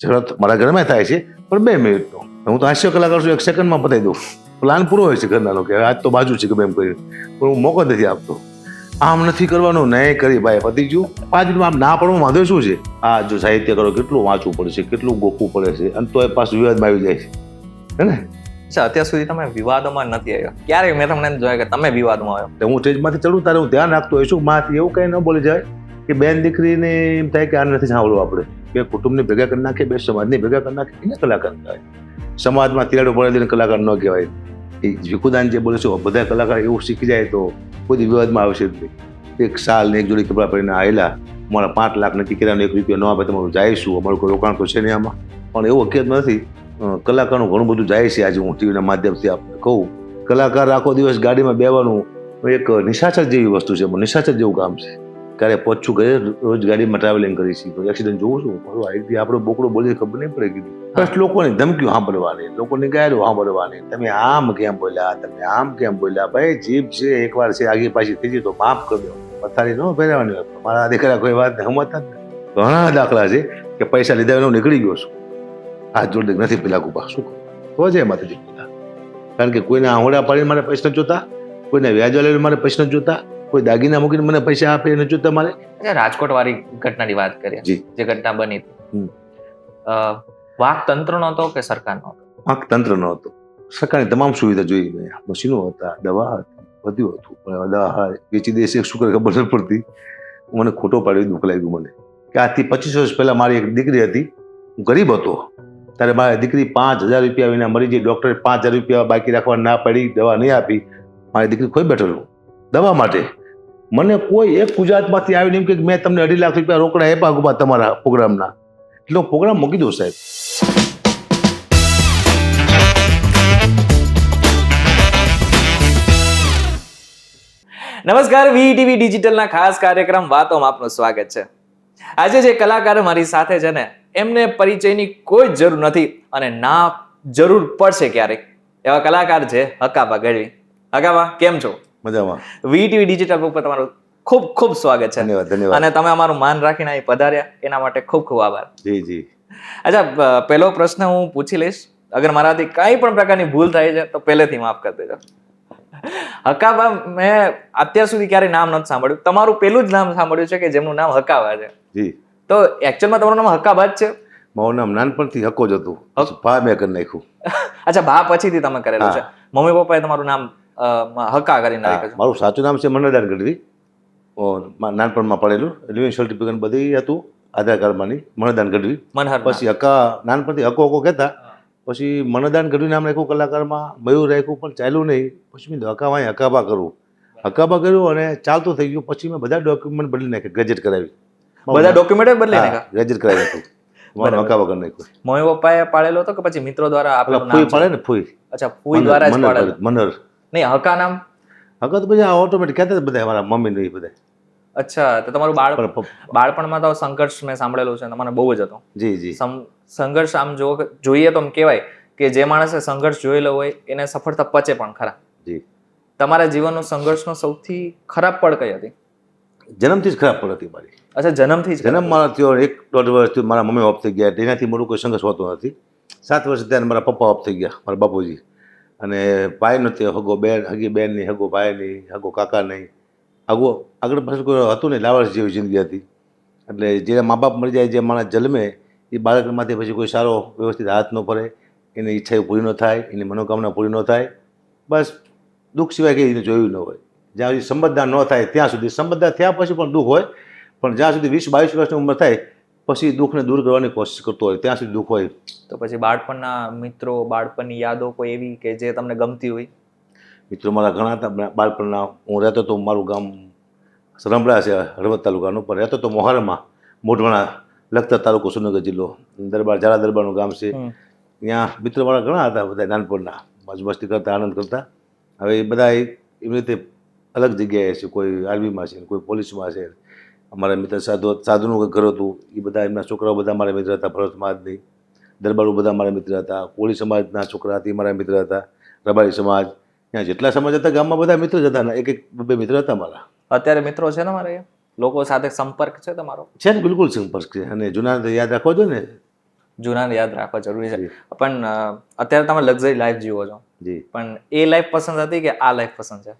ઝઘડો મારા ઘરમાં થાય છે પણ 2 મિનિટનો. હું તો હાસ્ય કલાકાર છું, 1 સેકન્ડમાં પતાવી દઉં. પ્લાન પૂરો હોય છે ઘરના લોકો, આજ તો બાજુ છે ગમે એમ કરી, પણ હું મોકો નથી આપતો. આમ નથી કરવાનું, નહીં કરી ભાઈ, પતી ગયું. 5 મિનિટમાં આમ ના પડવું વાંધો શું છે? આ જો સાહિત્ય કરો કેટલું વાંચવું પડે છે, કેટલું ગોખવું પડે છે, અને તો એ પાછું વિવાદમાં આવી જાય છે, હે ને? અત્યાર સુધી તમે વિવાદોમાં નથી આવ્યા, ક્યારેય મેં તમને જોયા કે તમે વિવાદમાં આવ્યો? હું સ્ટેજમાંથી ચડું ત્યારે હું ધ્યાન રાખતો હોય છું, માંથી એવું કંઈ ન બોલી જાય કે બેન દીકરીને એમ થાય કે આ નથી સાંભળવું. આપણે બે કુટુંબને ભેગા કરી નાખીએ, બે સમાજને ભેગા કરી નાખીએ, એને કલાકાર કહેવાય. સમાજમાં તિરાડો પડેલીને કલાકાર ન કહેવાય. એ ભીખુદાન જે બોલે છે બધા કલાકાર એવું શીખી જાય તો કોઈ વિવાદમાં આવશે જ નહીં. 1 સાલ ને 1 જોડી કપડાં પહેરીને આવેલા, મારા 5 લાખ નક્કી કર્યા, 1 રૂપિયા ન આપે તમારું જઈશું, અમારું કોઈ રોકાણ તો છે નહીં આમાં. પણ એવું હકીકત નથી. કલાકારનું ઘણું બધું જાય છે. આજે હું ટીવીના માધ્યમથી આપને કહું, કલાકાર આખો દિવસ ગાડીમાં બેવાનું એક નિશાચર જેવી વસ્તુ છે, નિશાચર જેવું કામ છે. ક્યારે પહોંચું ઘરે, રોજ ગાડીમાં ટ્રાવેલિંગ કરી છે, તો એક્સિડન્ટ જોઉં છું. આપણો બોકડો બોલી ખબર નહીં પડે કીધું. બસ લોકોની ધમકીઓ સાંભળવાની, લોકોની ગાયરો સાંભળવાની. તમે આમ કેમ બોલ્યા, તમે આમ કેમ બોલ્યા? ભાઈ જીભ છે, એકવાર છે આગી પાછી થઈ જાય તો માફ કરી દો. પથારી ન પહેરવાની હોય. મારા દીકરા કોઈ વાત સમજતા જ નથી. ઘણા દાખલા છે કે પૈસા લીધા હું નીકળી ગયો છું, હાથ જોડે નથી પેલા કુપા શું તો છે માતાજી પેલા. કારણ કે કોઈને આંહોડા પાડીને મારે પૈસા નથી જોતા, કોઈને વ્યાજો લઈને મારે પૈસા નથી જોતા, કોઈ દાગીના મૂકીને મને પૈસા આપે એ નથી જોતા મારે. રાજકોટ વાળી ઘટનાની વાત કરીએ, જે ઘટના બની હતી, વાક તંત્રનો હતો કે સરકારનો હતો? વાક તંત્રનો હતો. સરકારની તમામ સુવિધા જોઈ મેં, મશીનો હતા, દવા હતી, બધું હતું, પણ દવા વેચી દેશે શું કરે ખબર નથી પડતી. મને ખોટો પાડ્યો, દુઃખ લાગ્યું મને કે આજથી 25 વર્ષ પહેલા મારી એક દીકરી હતી, હું ગરીબ હતો ત્યારે મારી દીકરી 5,000 રૂપિયા વિના મરી ગઈ. ડૉક્ટરે 5,000 રૂપિયા બાકી રાખવા ના પાડી, દવા નહીં આપી. મારી દીકરી ખોઈ બેઠેલું દવા માટે. મને કોઈ એક ગુજરાતમાંથી આવીને એમ કે મેં તમને 2.5 લાખ રૂપિયા રોકડા આપ્યા ગુબા તમારા પ્રોગ્રામના, એટલો પ્રોગ્રામ મૂકી દો સાહેબ. નમસ્કાર, VTV ડિજિટલના ખાસ કાર્યક્રમ વાતોમાં આપનું સ્વાગત છે. આજે જે કલાકાર મારી સાથે છે ને, એમને પરિચયની કોઈ જ જરૂર નથી અને ના જરૂર પડશે ક્યારેક. એવા કલાકાર છે હકાબા ગઢવી. હકાબા, કેમ છો? મજામાં. VTV ડિજિટલ ઉપર તમારું ખૂબ ખૂબ સ્વાગત છે. ધન્યવાદ, ધન્યવાદ. અને તમે અમારું માન રાખીને અહીં પધાર્યા એના માટે ખૂબ ખૂબ આભાર. જી જી. અચ્છા, પહેલો પ્રશ્ન હું પૂછી લઈશ. અગર મારાથી કઈ પણ પ્રકારની ભૂલ થાય છે તો પહેલેથી માફ કરી દેજો. હકાબા, મેં અત્યાર સુધી ક્યારે નામ નથી સાંભળ્યું. તમારું પેલું જ નામ સાંભળ્યું છે કે જેમનું નામ હકાબા છે. જી. તો એકચ્યુઅલમાં તમારું નામ હકાબા જ છે? મારું નામ નાનપણથી હકો જ હતું, ભા મેં કરી નાખ્યું. અચ્છા, ભા પછીથી તમે કરેલું છે. મમ્મી પપ્પાએ તમારું નામ હકા કરીને નાખ્યું છે? મારું સાચું નામ છે મનહરદાન ગઢવી. નાનપણમાં પડેલું, લિવિંગ સર્ટિફિકેટ બધી હતું આધાર કાર્ડમાંની, મનહરદાન ગઢવી. મનહર. પછી હકા, નાનપણથી હકો હકો કહેતા, પછી મનહરદાન ગઢવી નામ રાખ્યું કલાકારમાં, મયુર રાખ્યું, પણ ચાલ્યું નહીં. પછી મેં હકામાં હકાબા કરું, હકાબા કર્યું અને ચાલતું થઈ ગયું. પછી મેં બધા ડોક્યુમેન્ટ બદલી નાખ્યા, ગ્રેજ્યુએટ કરાવી. બધા ડોક્યુમેન્ટ બદલી નાખ્યા? ગ્રેજ્યુએટ કરાવી નાખ્યું, હકાબા કરી નાખ્યું. મમ્મી પપ્પાએ પાડેલો હતો કે પછી મિત્રો દ્વારા આપેલું નામ? ફૂઈ પાડે ને, ફૂઈ. અચ્છા, ફૂઈ દ્વારા જ પાડેલું. મનહર. નહીં, હકા નામ? હકા તો પછી ઓટોમેટિક કહેતા બધા મારા મમ્મી ને બધા. અચ્છા, તો તમારું બાળપણમાં તો સંઘર્ષ મેં સાંભળેલું છે તમને બહુ જ હતો. જી જી. સંઘર્ષ આમ જોઈએ તો એમ કહેવાય કે જે માણસે સંઘર્ષ જોયેલો હોય એને સફળતા પચે પણ ખરા. જી. તમારા જીવનનો સંઘર્ષનો સૌથી ખરાબ પળ કઈ હતી? જન્મથી જ ખરાબ પડ હતી મારી. અચ્છા, જન્મથી જ? જન્મ મારા થયો 1-1.5 વર્ષથી મારા મમ્મી ઓફ થઈ ગયા, એનાથી મોટું કોઈ સંઘર્ષ હોતો નથી. 7 વર્ષ ત્યારે મારા પપ્પા ઓફ થઈ ગયા, મારા બાપુજી. અને ભાઈ નથી, હગો બેન, હગી બેન નહીં, હગો ભાઈ નહીં, હગો કાકા નહીં, હગો આગળ પાછળ કોઈ હતું નહીં. લાવારસ જેવી જિંદગી હતી. એટલે જે મા બાપ મરી જાય, જે માણસ જન્મે એ બાળકમાંથી પછી કોઈ સારો વ્યવસ્થિત હાથ ન ફરે, એની ઈચ્છા પૂરી ન થાય, એની મનોકામના પૂરી ન થાય. બસ દુઃખ સિવાય કંઈ એને જોયું ન હોય. જ્યાં સુધી સમજદાર ન થાય ત્યાં સુધી, સમજદાર થયા પછી પણ દુઃખ હોય, પણ જ્યાં સુધી 20-22 વર્ષની ઉંમર થાય પછી દુઃખને દૂર કરવાની કોશિશ કરતો હોય ત્યાં સુધી દુઃખ હોય. તો પછી બાળપણના મિત્રો, બાળપણની યાદો કોઈ એવી કે જે તમને ગમતી હોય? મિત્રો મારા ઘણા હતા બાળપણના. હું રહેતો તો, મારું ગામ સરંભળા છે હળવદ તાલુકાનું, પણ રહેતો તો મોહારમાં, મોઢવાણા, લખતર તાલુકો, સુરનગર જિલ્લો. દરબાર, ઝાલા દરબારનું ગામ છે. ત્યાં મિત્રો મારા ઘણા હતા, બધા નાનપણના, મોજ મસ્તી કરતા, આનંદ કરતા. હવે એ બધા એવી રીતે અલગ જગ્યાએ છે, કોઈ આર્મીમાં છે, કોઈ પોલીસમાં છે. અમારા મિત્ર સાધુનું ઘર હતું, એ બધા એમના છોકરાઓ બધા મારા મિત્ર હતા. ભરત સમાજની દરબારો બધા મારા મિત્ર હતા. કોળી સમાજના છોકરા હતી મારા મિત્ર હતા. રબારી સમાજ, ત્યાં જેટલા સમાજ હતા ગામમાં બધા મિત્ર જ હતા. 1-2 મિત્ર હતા મારા. અત્યારે મિત્રો છે ને મારે, લોકો સાથે સંપર્ક છે તમારો? છે ને, બિલકુલ સંપર્ક છે. અને જૂના યાદ રાખવા જોઈએ ને, જૂનાને યાદ રાખવા જરૂરી છે. જી. પણ અત્યારે તમે લક્ઝરી લાઈફ જીવો છો, જી. પણ એ લાઈફ પસંદ હતી કે આ લાઈફ પસંદ છે?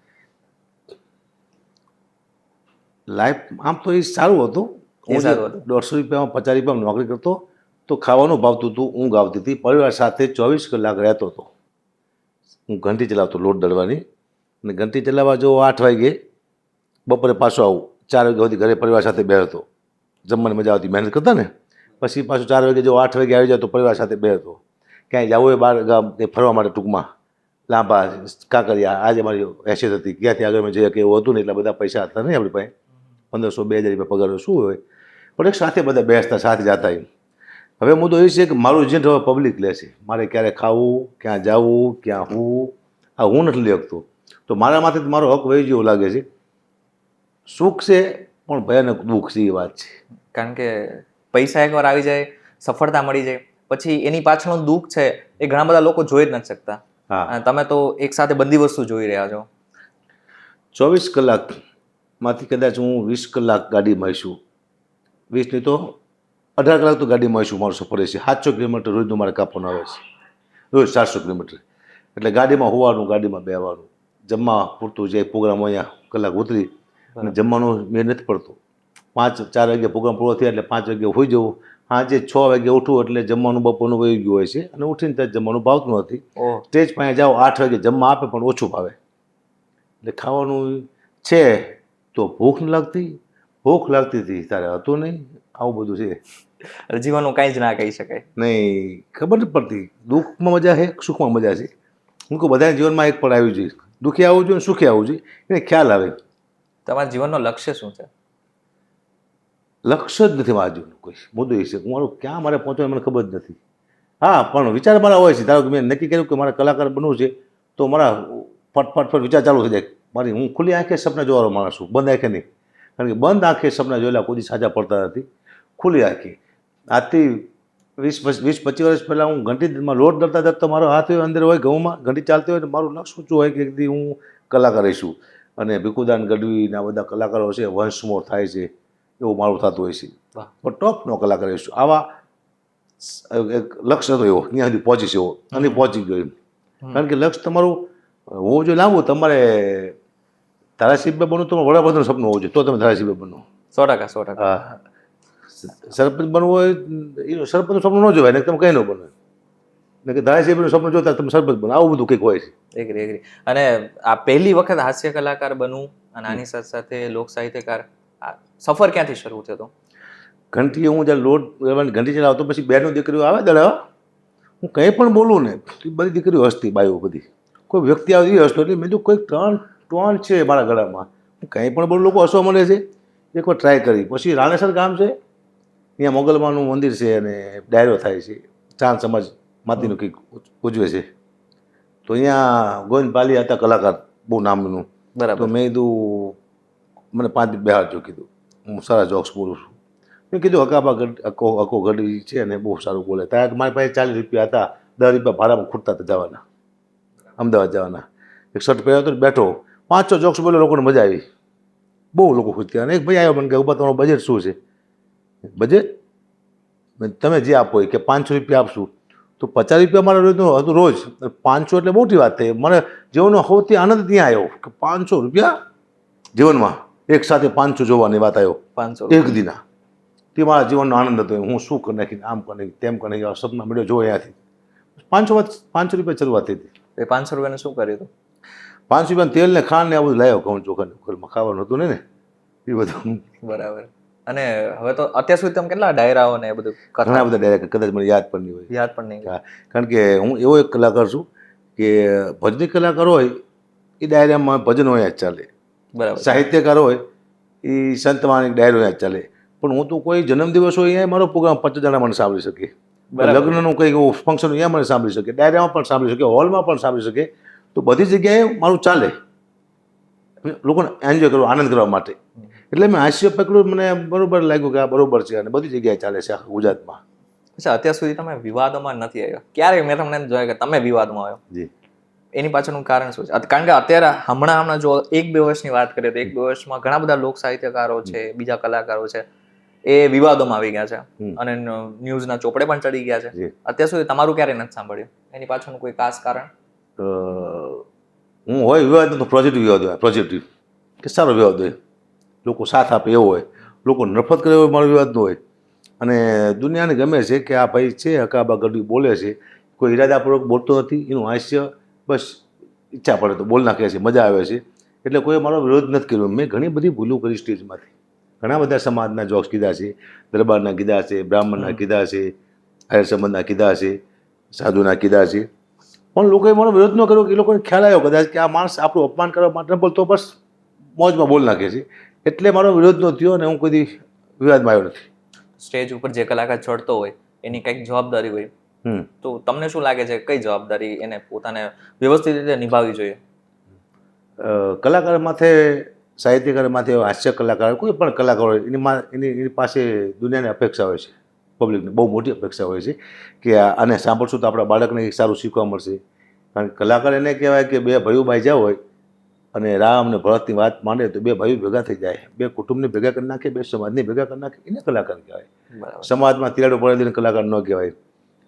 લાઈફ આમ તો એ સારું હતું. એ સારું હતું. 150 રૂપિયામાં 50 રૂપિયામાં નોકરી કરતો તો ખાવાનું ભાવતું હતું, ઊંઘ આવતી હતી, પરિવાર સાથે 24 કલાક રહેતો હતો. હું ઘંટી ચલાવતો, લોટ દળવાની, અને ઘંટી ચલાવવા જો 8 વાગે બપોરે પાછો આવું, 4 વાગ્યા સુધી ઘરે પરિવાર સાથે બેસતો, જમવાની મજા આવતી, મહેનત કરતા ને. પછી પાછું 4 વાગે જો 8 વાગે આવી જાય તો પરિવાર સાથે બેસતો. ક્યાંય જવું હોય બહાર ગામ કે ફરવા માટે, ટૂંકમાં લાંબા કાંકરિયા, આજે મારી હેસિયત હતી, ક્યાંથી આગળ મેં જઈએ કે એવું હતું ને, એટલા બધા પૈસા હતા નહીં આપણી પાસે, 1500-2000 રૂપિયા પગાર શું હોય, પણ એક સાથે બધા બેસતા, સાથે જતા. એમ હવે મુદ્દો એ છે કે મારું એજન્ટ હવે પબ્લિક લે છે. મારે ક્યારે ખાવું, ક્યાં જવું, ક્યાં હું, આ હું નથી લઈ શકતો. તો મારા માથે મારો હક વહી જેવું લાગે છે. સુખ છે પણ ભયાનક દુઃખ છે, એ વાત છે. કારણ કે પૈસા એકવાર આવી જાય, સફળતા મળી જાય, પછી એની પાછળનું દુઃખ છે એ ઘણા બધા લોકો જોઈ જ નથી શકતા. હા. અને તમે તો એક સાથે બધી વસ્તુ જોઈ રહ્યા છો. 24 કલાકમાંથી કદાચ હું 20 કલાક ગાડીમાં છું, 20 નહીં તો 18 કલાક તો ગાડીમાં છું. મારો સફર છે 700 કિલોમીટર રોજનું મારે કાપવાનું આવે છે, રોજ 700 કિલોમીટર. એટલે ગાડીમાં હોવાનું, ગાડીમાં બેવાનું, જમવા પૂરતું જે પ્રોગ્રામ અહીંયા કલાક ઉતરી અને જમવાનું મેં નથી પડતો. 4 વાગે પ્રોગ્રામ પૂરો થયા એટલે 5 વાગે હોઈ જવું, સાંજે 6 વાગે ઉઠવું એટલે જમવાનું બપોરનું વહી ગયું હોય છે, અને ઉઠીને ત્યાં જમવાનું ભાવતું નથી. સ્ટેજ પાસે જાઓ 8 વાગે જમવા આપે પણ ઓછું ભાવે. એટલે ખાવાનું છે તો ભૂખ ન લાગતી, ભૂખ લાગતી હતી તારે હતું નહીં. આવું બધું છે. જીવનનું કાંઈ જ ના કહી શકાય. નહીં, ખબર નથી પડતી દુઃખમાં મજા છે, સુખમાં મજા છે. હું કહું બધાના જીવનમાં એક પણ આવવું જોઈએ, દુઃખી આવવું જોઈએ, સુખી આવવું જોઈએ, એને ખ્યાલ આવે. તમારા જીવનનો લક્ષ્ય શું છે? લક્ષ્ય જ નથી મારા જીવનનું કોઈ. મુદ્દો એ છે મારું ક્યાં મારે પહોંચવાનું મને ખબર જ નથી. હા, પણ વિચાર મારા હોય છે. ધારો કે મેં નક્કી કર્યું કે મારે કલાકાર બનવું છે તો મારા ફટ વિચાર ચાલુ થઈ જાય. મારી હું ખુલ્લી આંખે સપના જોવાનો માણસ છું, બંધ આંખે નહીં. કારણ કે બંધ આંખે સપના જોયેલા કોઈ સાજા પડતા નથી. ખુલ્લી આંખે આજથી 20-25 વર્ષ પહેલાં હું ઘંટીમાં લોટ દળતા દળતા મારો હાથ હોય અંદર હોય, ઘઉંમાં ઘંટી ચાલતી હોય, મારું લક્ષ્ય ઊંચું હોય કે એક દી હું કલાકાર રહીશું. અને ભીખુદાન ગઢવીના બધા કલાકારો છે, વંશમોર થાય છે, એવું મારું થતું હોય છે. પણ ટોપનો કલાકાર રહીશું. આવા એક લક્ષ્ય હતો એવો, ત્યાં સુધી પહોંચીશ એવો, અને પહોંચી ગયો એમ. કારણ કે લક્ષ્ય તમારું હોવું જોઈએ લાંબુ. તમારે ધારાસભ્ય બનવું તો વડાપ્રધાનનું સપનું હોવું જોઈએ તો તમે ધારાસભ્ય બનો. 100%. હા, સરપંચ બનવું હોય એ સરપંચનું સપનું ન જોવાય ને તમે કંઈ ન બનો. ને કે ધારાસભ્યનું સપનું જોતા તમે સરપંચ બનો, આવું બધું કંઈક હોય છે. એગ્રી. અને આ પહેલી વખત હાસ્ય કલાકાર બનવું અને આની સાથે સાથે લોક સાહિત્યકાર, આ સફર ક્યાંથી શરૂ થયો હતો? ઘંટી હું જ્યારે લોટ ઘંટી ચલાવતો પછી બેનો દીકરીઓ આવે દળાવા, હું કંઈ પણ બોલું ને બધી દીકરીઓ હસતી, બાઈઓ બધી. કોઈ વ્યક્તિ આવે એ હસતો, એટલે મેં જો કોઈ ટોન છે મારા ગળામાં, હું કંઈ પણ બોલું લોકો હસવા મળે છે. એકવાર ટ્રાય કરી. પછી રાણેસર ગામ છે, ત્યાં મોગલમાનું મંદિર છે અને ડાયરો થાય છે, ચાંદ સમાજ માતીનું કંઈક ઉજવે છે. તો અહીંયા ગોવિંદ પાલી હતા કલાકાર, બહુ નામનું. બરાબર. તો મેં કીધું મને 5 દિવસ બેહાડજો, કીધું હું સારા જોક્સ બોલું છું. મેં કીધું અકો ગઢવી છે અને બહુ સારું બોલે. ત્યાં મારી પાસે 40 રૂપિયા હતા, 10 રૂપિયા ભાડામાં ખૂટતા હતા જવાના, અમદાવાદ જવાના. એક શર્ટ પહેર્યો હતો, બેઠો 5-6 જોક્સ બોલ્યો, લોકોને મજા આવી, બહુ લોકો ખુશ થયા. અને એક ભાઈ આવ્યો મને કે ઉભા તમારું બજેટ શું છે? બજેટ તમે જે આપો કે 500 રૂપિયા આપશું. તો 50 રૂપિયા મારા રોજનું હતું રોજ, 500 એટલે મોટી વાત થઈ. મને જીવનનો સૌથી આનંદ ત્યાં આવ્યો કે 500 રૂપિયા જીવનમાં એક સાથે 500 જોવાની વાત આવ્યો 500 એક દિના. તે મારા જીવનનો આનંદ હતો. હું શું કરી નાખીને આમ કરી નાખી તેમ કરી નાખી સપના મળ્યો જો અહીંયાથી 500 રૂપિયા શરૂઆત થઈ હતી. એ 500 રૂપિયાનું શું કર્યું હતું? 500 રૂપિયા તેલ ને ખાંડ ને આ બધું લાવ્યો, ઘઉં ચોખાને ઘરમાં ખાવાનું હતું ને એ બધું. બરાબર. અને હવે તો અત્યાર સુધી તમે કેટલા ડાયરાઓ ને એ બધું ઘણા બધા ડાયરેક્ટ કદાચ મને યાદ પણ નહીં હોય. યાદ પણ નહીં. હા, કારણ કે હું એવો એક કલાકાર છું કે ભજની કલાકાર હોય એ ડાયરામાં ભજન હોય જ ચાલે, બરાબર. સાહિત્યકાર હોય એ સંતવાણી ડાયરો જ ચાલે. પણ હું તો કોઈ જન્મદિવસ હોય અહીંયા મારો પ્રોગ્રામ 50 જણા મને સાંભળી શકે, લગ્નનું કંઈક એવું ફંક્શન અહીંયા મને સાંભળી શકે, ડાયરામાં પણ સાંભળી શકે, હોલમાં પણ સાંભળી શકે. તો બધી જગ્યાએ મારું ચાલે, લોકોને એન્જોય કરવા, આનંદ કરવા માટે. એટલે મેં હાસ્ય પકડ્યું, મને બરોબર લાગ્યું કે આ બરોબર છે અને બધી જગ્યાએ ચાલે છે આખા ગુજરાતમાં. અચ્છા, અત્યાર સુધી તમે વિવાદોમાં નથી આવ્યા ક્યારે? મેં તમને એમ જોયા કે તમે વિવાદમાં આવ્યો. જી. એની પાછળનું કારણ શું છે? કારણ કે અત્યારે હમણાં જો 1-2 વર્ષની વાત કરીએ તો 1-2 વર્ષમાં ઘણા બધા લોક સાહિત્યકારો છે, બીજા કલાકારો છે, એ વિવાદોમાં આવી ગયા છે હમ. અને ન્યૂઝના ચોપડે પણ ચડી ગયા છે. જી. અત્યાર સુધી તમારું ક્યારે નથી સાંભળ્યું એની પાછળનું કોઈ ખાસ કારણ? હું હોય વિવાદ તો પોઝિટિવ વિવાદ હોય, પોઝિટિવ કે સારો વિવાદ હોય, લોકો સાથ આપે એવો હોય, લોકો નફરત કરે એવો મારો વિવાદ ન હોય. અને દુનિયાને ગમે છે કે આ ભાઈ છે હકાબા ગડી બોલે છે, કોઈ ઈરાદાપૂર્વક બોલતો નથી, એનું હાસ્ય બસ ઈચ્છા પડે તો બોલ નાખે છે, મજા આવે છે, એટલે કોઈ મારો વિરોધ નથી કર્યો. મેં ઘણી બધી ભૂલો કરી સ્ટેજમાંથી, ઘણા બધા સમાજના જોક્સ કીધા છે, દરબારના કીધા છે, બ્રાહ્મણના કીધા છે, આર્ય સંબંધના કીધા છે, સાધુના કીધા છે, પણ લોકોએ મારો વિરોધ ન કર્યો. કે એ લોકોને ખ્યાલ આવ્યો કદાચ કે આ માણસ આપણું અપમાન કરવા માટે ન બોલતો, બસ મોજમાં બોલ નાખે છે, એટલે મારો વિરોધ ન થયો અને હું કોઈ વિવાદમાં આવ્યો નથી. સ્ટેજ ઉપર જે કલાકાર ચડતો હોય એની કંઈક જવાબદારી હોય, તો તમને શું લાગે છે કઈ જવાબદારી એને પોતાને વ્યવસ્થિત રીતે નિભાવવી જોઈએ? કલાકાર માથે, સાહિત્યકાર માથે, હાસ્ય કલાકાર, કોઈ પણ કલાકાર હોય એની પાસે દુનિયાની અપેક્ષા હોય છે, પબ્લિકને બહુ મોટી અપેક્ષા હોય છે કે આને સાંભળશું તો આપણા બાળકને સારું શીખવા મળશે. કારણ કે કલાકાર એને કહેવાય કે બે ભાઈઓ બાઈજા હોય અને રામ અને ભરતની વાત માંડે તો બે ભાઈઓ ભેગા થઈ જાય, બે કુટુંબને ભેગા કરી નાખે, બે સમાજને ભેગા કરી નાખે, એને કલાકાર કહેવાય. સમાજમાં તિરાડો પડેલી કલાકાર ન કહેવાય.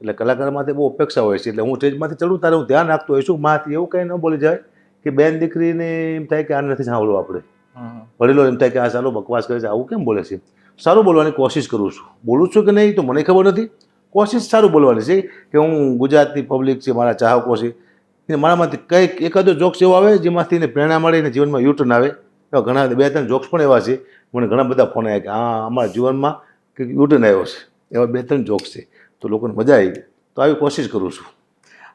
એટલે કલાકાર માટે બહુ અપેક્ષા હોય છે. એટલે હું સ્ટેજમાંથી ચડું ત્યારે હું ધ્યાન રાખતો હોય છું માથી એવું કંઈ ન બોલી જાય કે બેન દીકરીને એમ થાય કે આ નથી સાંભળવું આપણે, વડીલો એમ થાય કે આ સારો બકવાસ કરે છે, આવું કેમ બોલે છે. સારું બોલવાની કોશિશ કરું છું, બોલું છું કે નહીં તો મને ખબર નથી, કોશિશ સારું બોલવાની છે કે હું ગુજરાતની પબ્લિક છે, મારા ચાહકો છે, મારામાંથી કંઈક એકાદો જોક્સ એવો આવે જેમાંથી એને પ્રેરણા મળે ને જીવનમાં યુટર્ન આવે. એવા ઘણા 2-3 જોક્સ પણ એવા છે, મને ઘણા બધા ફોન આવ્યા કે હા અમારા જીવનમાં કંઈક યુટર્ન આવ્યો છે, એવા 2-3 જોક્સ છે, તો લોકોને મજા આવી, તો આવી કોશિશ કરું છું.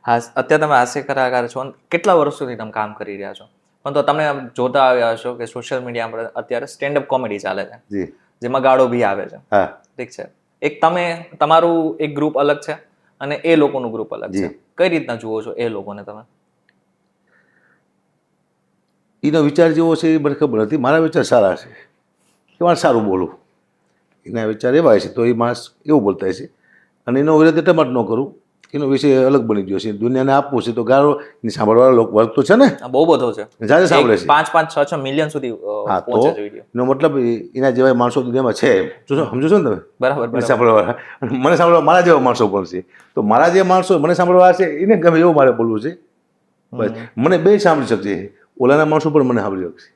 હા, અત્યારે તમે હાસ્ય કલાકાર છો, કેટલા વર્ષોથી તમે કામ કરી રહ્યા છો, પણ તો તમે જોતા આવ્યા હશો કે સોશિયલ મીડિયા પર અત્યારે સ્ટેન્ડઅપ કોમેડી ચાલે છે, જી, જેમાં ગાળો બી આવે છે. હા, ઠીક છે. એક તમારું એક ગ્રુપ અલગ છે અને એ લોકોનું ગ્રુપ અલગ છે. કઈ રીતના જુઓ છો એ લોકોને તમે? એનો વિચાર જેવો છે એ મને ખબર નથી. મારા વિચાર સારા છે કે મારે સારું બોલું, એના વિચાર એવા છે તો એ માણસ એવું બોલતા છે અને એનો વિરોધ એટલા માટે ન કરું, એનો વિષય અલગ બની ગયો છે. દુનિયાને આપવું છે તો ગાળો સાંભળવાળા લોકો વર્ગ તો છે ને, બહુ બધો છે, જાજે સાંભળે છે, 5-6 મિલિયન સુધી પહોંચે છે વિડીયો. એનો મતલબ એના જેવા માણસો દુનિયામાં છે, સમજો છો ને તમે? બરાબર. સાંભળવા મને સાંભળવા મારા જેવા માણસો પણ છે, તો મારા જે માણસો મને સાંભળવા છે એને ગમે એવું મારે બોલવું છે. બસ મને બે સાંભળી શકશે, ઓલાના માણસો પણ મને સાંભળી શકશે,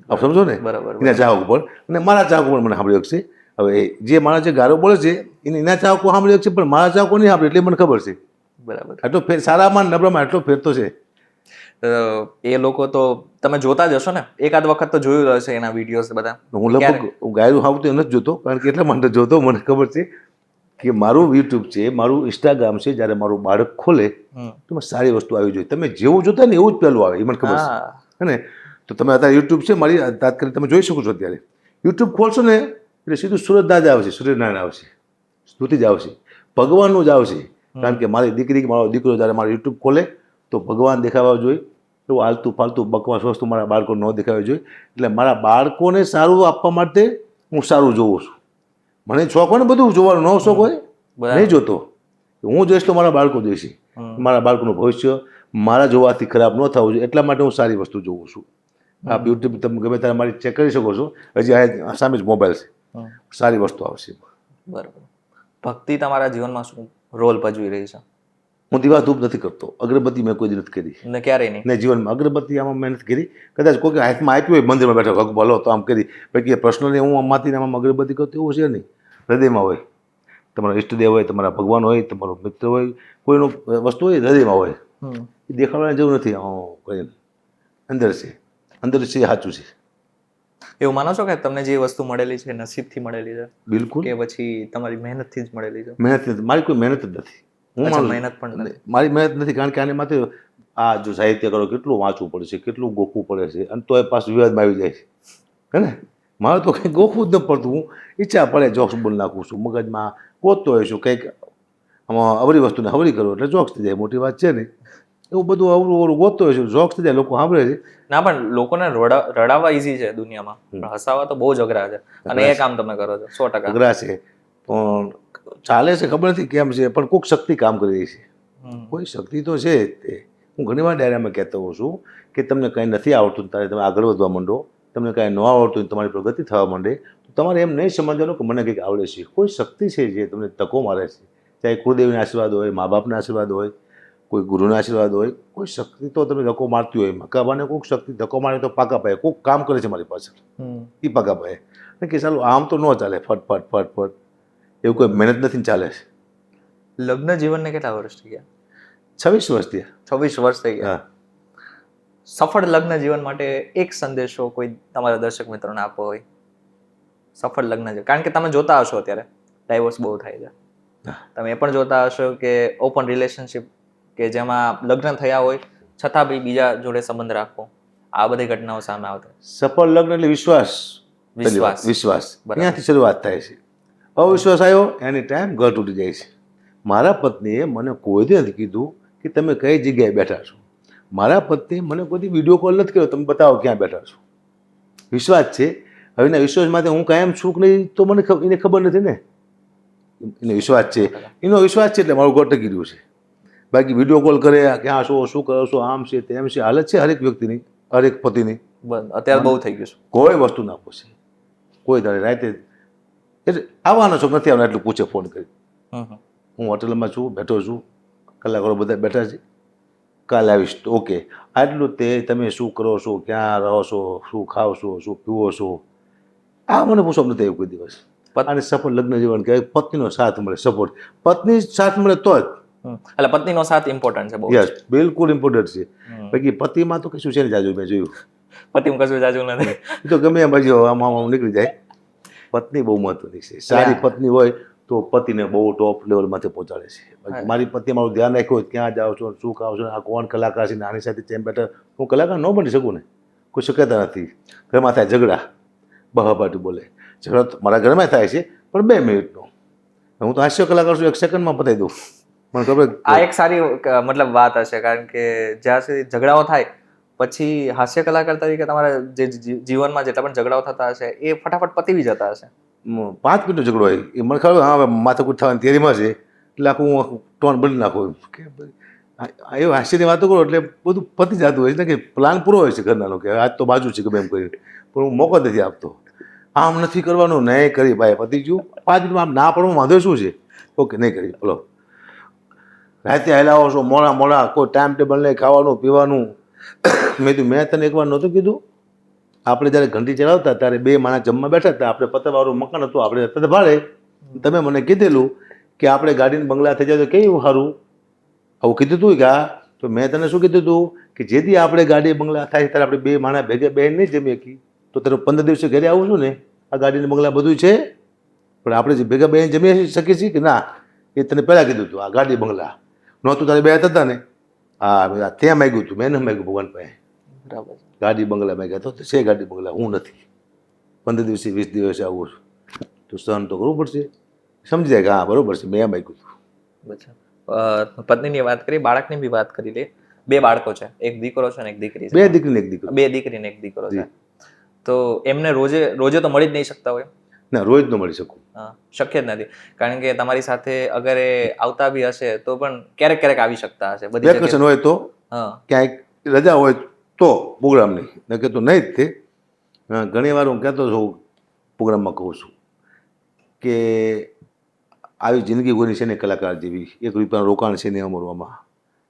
આપ સમજો ને? બરાબર. એના ચાહકો પણ અને મારા ચાહકો પણ મને સાંભળી શકશે. હવે જે માણસ જે ગારો બોલે છે એના ચાહકો સાંભળી શકશે, પણ મારા ચાહકો નહીં સાંભળે, એટલે મને ખબર છે. બરાબર. આટલો ફેર, સારામાં નબળામાં આટલો ફેર તો છે. એ લોકો તો તમે જોતા જ હશો ને, એકાદ વખત તો જોયું હશે એના વિડીયોઝ બધા. હું લગભગ ગાયરું આવતું નથી જોતો, કારણ કે એટલા માટે જોતો મને ખબર છે કે મારું યુટ્યુબ છે, મારું ઇન્સ્ટાગ્રામ છે, જ્યારે મારું બાળક ખોલે તો સારી વસ્તુ આવી જોઈએ. તમે જેવું જોતા ને એવું જ પહેલું આવે, એ મને ખબર છે ને. તો તમે અત્યારે યુટ્યુબ છે મારી, તાત્કાલિક તમે જોઈ શકો છો. અત્યારે યુટ્યુબ ખોલશો ને એટલે સીધું સૂરજદાસ જ આવશે, સૂર્યનારાયણ આવશે, સ્તુતિ જ આવશે, ભગવાનનું જ આવશે. કારણ કે મારી દીકરી કે મારો દીકરો જ્યારે મારો યુટ્યુબ ખોલે તો ભગવાન દેખાવા જોઈએ, એવું આલતું ફાલતું બકવાસ વસ્તુ મારા બાળકો ન દેખાવી જોઈએ. એટલે મારા બાળકોને સારું આપવા માટે હું સારું જોઉં છું. મને શોખ હોય ને બધું જોવાનું, ન શોખ હોય નહીં જોતો. હું જોઈશ તો મારા બાળકો જોઈશે, મારા બાળકોનું ભવિષ્ય મારા જોવાથી ખરાબ ન થવું જોઈએ, એટલા માટે હું સારી વસ્તુ જોઉં છું. આપ યુટ્યુબ તમે ગમે ત્યારે મારી ચેક કરી શકો છો, હજી આ સામે જ મોબાઈલ છે, સારી વસ્તુ આવશે. બરાબર. ભક્તિ તમારા જીવનમાં શું રોલ ભજવી રહી છે? હું દીવા ધૂપ નથી કરતો, અગરબત્તી મેં કોઈ દી નથી કરી ને ક્યારેય નહીં ને જીવનમાં. અગરબત્તી આમાં મેં નથી કરી, કદાચ કોઈ હાથમાં આપ્યું હોય મંદિરમાં બેઠો ભગ ભલો તો આમ કરી, બાકી પર્સનલી હું આમાંથી આમાં અગરબત્તી કરતો એવું છે નહીં. હૃદયમાં હોય, તમારો ઈષ્ટદેવ હોય, તમારા ભગવાન હોય, તમારો મિત્ર હોય, કોઈનો વસ્તુ હોય હૃદયમાં હોય, એ દેખાડવાની જરૂર નથી. કોઈ અંદર છે, અંદર છે, સાચું છે. એવું માનો છો કે તમને જે વસ્તુ મળેલી છે નસીબથી મળેલી છે? બિલકુલ. કે પછી તમારી મહેનતથી જ મળેલી છે? મહેનત નથી, મારી કોઈ મહેનત જ નથી. મહેનત પણ નથી, મારી મહેનત નથી. કારણ કે આને માથે આ જો સાહિત્ય કરો કેટલું વાંચવું પડે છે, કેટલું ગોખવું પડે છે, અને તો એ પાછું વિવાદમાં આવી જાય છે, હે ને? મારે તો કંઈ ગોખવું જ ન પડતું. હું ઈચ્છા પડે જોક્સ બોલ નાખું છું, મગજમાં ગોતતો હોય છું કંઈક આમાં અવરી વસ્તુને હવરી કરો એટલે જોક્સ થઈ જાય, મોટી વાત છે નહીં. એવું બધું અવરું અવરું ગોતતો હોય છે, જોક્સ થઈ જાય, લોકો સાંભળે છે. ના, પણ લોકોને રડાવવા ઈઝી છે દુનિયામાં, પણ હસાવવા તો બહુ જ અઘરા છે, અને એ કામ તમે કરો છો 100%. અઘરા છે પણ ચાલે છે, ખબર નથી કેમ છે, પણ કોઈક શક્તિ કામ કરી રહી છે. કોઈ શક્તિ તો છે તે. હું ઘણી વાર ડાયરામાં કહેતો હોઉં છું કે તમને કંઈ નથી આવડતું ત્યારે તમે આગળ વધવા માંડો, તમને કાંઈ ન આવડતું તમારી પ્રગતિ થવા માંડે, તમારે એમ નહીં સમજવાનું કે મને કંઈક આવડે છે. કોઈ શક્તિ છે જે તમને તકો મારે છે, ચાહે કુળદેવીના આશીર્વાદ હોય, મા બાપના આશીર્વાદ હોય, કોઈ ગુરુના આશીર્વાદ હોય, કોઈ શક્તિ તો તમને ધક્કો મારતી હોય. મકાબાને કોઈક શક્તિ ધક્કો મારે તો પાકા પાયે કોઈક કામ કરે છે મારી પાછળ, એ પાકા પાયે કે ચાલો આમ તો ન ચાલે ફટ ફટ ફટ ફટ, એવું કોઈ મહેનત નથી ચાલે છે. લગ્ન જીવનને કેટલા વર્ષ થઈ ગયા? 26 વર્ષ થયા. 26 વર્ષ થઈ ગયા. હા, સફળ લગ્ન જીવન માટે એક સંદેશો કોઈ તમારા દર્શક મિત્રોને આપવો હોય, સફળ લગ્ન જીવન, કારણ કે તમે જોતા હશો અત્યારે ડાયવોર્સ બહુ થાય છે, તમે એ પણ જોતા હશો કે ઓપન રિલેશનશિપ કે જેમાં લગ્ન થયા હોય છતાં બી બીજા જોડે સંબંધ રાખવો, આ બધી ઘટનાઓ સામે આવતી. સફળ લગ્ન એટલે વિશ્વાસ. વિશ્વાસ. વિશ્વાસ બરાબર. ત્યાંથી શરૂઆત થાય છે. અવિશ્વાસ આવ્યો એની ટાઈમ ઘર તૂટી જાય છે. મારા પત્નીએ મને કોઈ દી નથી કીધું કે તમે કઈ જગ્યાએ બેઠા છો. મારા પત્નીએ મને કોઈ દી વિડીયો કોલ નથી કર્યો તમે બતાવો ક્યાં બેઠા છો. વિશ્વાસ છે. હવે એના વિશ્વાસ માટે હું કાયમ છું કે નહીં તો મને એને ખબર નથી ને. એનો વિશ્વાસ છે, એનો વિશ્વાસ છે એટલે મારું ઘર ટકી રહ્યું છે. બાકી વિડીયો કોલ કરે ક્યાં છો, શું કરો છો, આમ છે તેમ છે, હાલત છે હરેક વ્યક્તિની, હરેક પતિની. અત્યારે બહુ થઈ ગયું છે. કોઈ વસ્તુ ના પૂછે, કોઈ તારે રાતે એટલે આવવાનો છો નથી આવવાનો એટલું પૂછે ફોન કરી. હું હોટલમાં છું, બેઠો છું, કલાકારો બધા બેઠા છે, કાલે આવીશ તો ઓકે. આટલું તે તમે શું કરો છો, ક્યાં રહો છો, શું ખાવ છો, શું પીવો છો, આ મને પૂછો નથી એવું કોઈ દિવસ. અને સફળ લગ્ન જીવન કહેવાય પત્નીનો સાથ મળે, સપોર્ટ. પત્ની સાથ મળે તો જ. એટલે પત્નીનો સાથ ઇમ્પોર્ટન્ટ છે બહુ. યસ, બિલકુલ ઇમ્પોર્ટન્ટ છે. બાકી પતિમાં તો કશું છે ને જાજુ મેં જોયું. પતિમાં કશું જાજુ નથી. એ તો ગમે એમ બાજુ આમ નીકળી જાય. પત્ની બહુ મહત્વની છે. સારી પત્ની હોય તો પતિને બહુ ટોપ લેવલમાંથી પહોંચાડે છે. મારી પત્ની મારું ધ્યાન રાખ્યું હોય ક્યાં જાઓ છો, શું ખાવ છો, આ કોણ કલાકાર છે, આની સાથે ચેમ બેઠા, હું કલાકાર ન બની શકું ને, કોઈ શક્યતા નથી. ઘરમાં થાય ઝઘડા, બહાબાટી બોલે, ઝઘડા તો મારા ઘરમાં થાય છે પણ 2 મિનિટનો. હું તો હાસ્ય કલાકાર છું, 1 સેકન્ડમાં પતાવી દઉં. મને ખબર આ એક સારી મતલબ વાત હશે, કારણ કે જ્યાં સુધી ઝઘડાઓ થાય પછી હાસ્ય કલાકાર તરીકે તમારા જે જીવનમાં જેટલા પણ ઝઘડાઓ થતા હશે એ ફટાફટ પતી જતા હશે. 5 મિનિટનો ઝઘડો હોય એ મને ખબર, હા માથાકૂટ થવાની તૈયારીમાં છે એટલે આખું હું ટોન બદલી નાખું કે એવું હાસ્યની વાતો કરો એટલે બધું પતી જતું હોય છે ને, કે પ્લાન પૂરો હોય છે ઘરનાનો કે આજ તો બાજુ છે ગમે એમ કરી, પણ હું મોકો નથી આપતો. આમ નથી કરવાનું, નહીં કરી ભાઈ પતી ગયું. 5 મિનિટમાં આમ ના પડવું વાંધો શું છે, ઓકે નહીં કરી. બોલો રાતે હલાવો છો મોડા મોડા, કોઈ ટાઈમ ટેબલ નહીં, ખાવાનું પીવાનું. મેં તને એકવાર નહોતું કીધું, આપણે જ્યારે ઘંટી ચલાવતા ત્યારે 2 માણસ જમવા બેઠા હતા, આપણે પતવાળું મકાન હતું, આપણે હતા ભાડે. તમે મને કીધેલું કે આપણે ગાડીને બંગલા થઈ જાય તો કેવું સારું, આવું કીધું હતું કે હા. તો મેં તને શું કીધું હતું કે જેથી આપણે ગાડી બંગલા થાય ત્યારે આપણે 2 માણસ ભેગા બેન નહીં જમી શકીએ, તો તને 15 દિવસે ઘરે આવું છું ને, આ ગાડીને બંગલા બધું છે પણ આપણે જે ભેગા બેન જમી શકીએ છીએ કે ના, એ તને પહેલાં કીધું હતું. આ ગાડી બંગલા નહોતું તારે 2 હતા ને, હા ત્યાં માગ્યું હતું, મેં ન માગ્યું ભગવાન પાસે. બરાબર. ગાડી બંગલા માગ્યા તો છે ગાડી બંગલા, હું નથી. 15 દિવસે 20 દિવસે આવું છું તો સહન તો કરવું પડશે. સમજી જાય કે હા બરોબર છે, મેં માગ્યું હતું. પત્નીની વાત કરી, બાળકની બી વાત કરી લે. 2 બાળકો છે, એક દીકરો છે અને એક દીકરી છે. 2 દીકરી ને 1 દીકરો. 2 દીકરી ને 1 દીકરો છે. તો એમને રોજે તો મળી જ નહીં શકતા હોય. ના, રોજ ન મળી શકું. શક્ય જ નથી, કારણ કે તમારી સાથે અગર એ આવતા બી હશે તો પણ ક્યારેક ક્યારેક આવી શકતા હશે. બધી વેકેશન હોય તો, ક્યાંક રજા હોય તો પ્રોગ્રામ નહીં, ન કે તો નહીં જ તે. ઘણી વાર હું કહેતો છું પ્રોગ્રામમાં કહું છું કે આવી જિંદગી કોઈની છે ને કલાકાર જેવી. 1 રૂપિયાનું રોકાણ છે ને અમારું,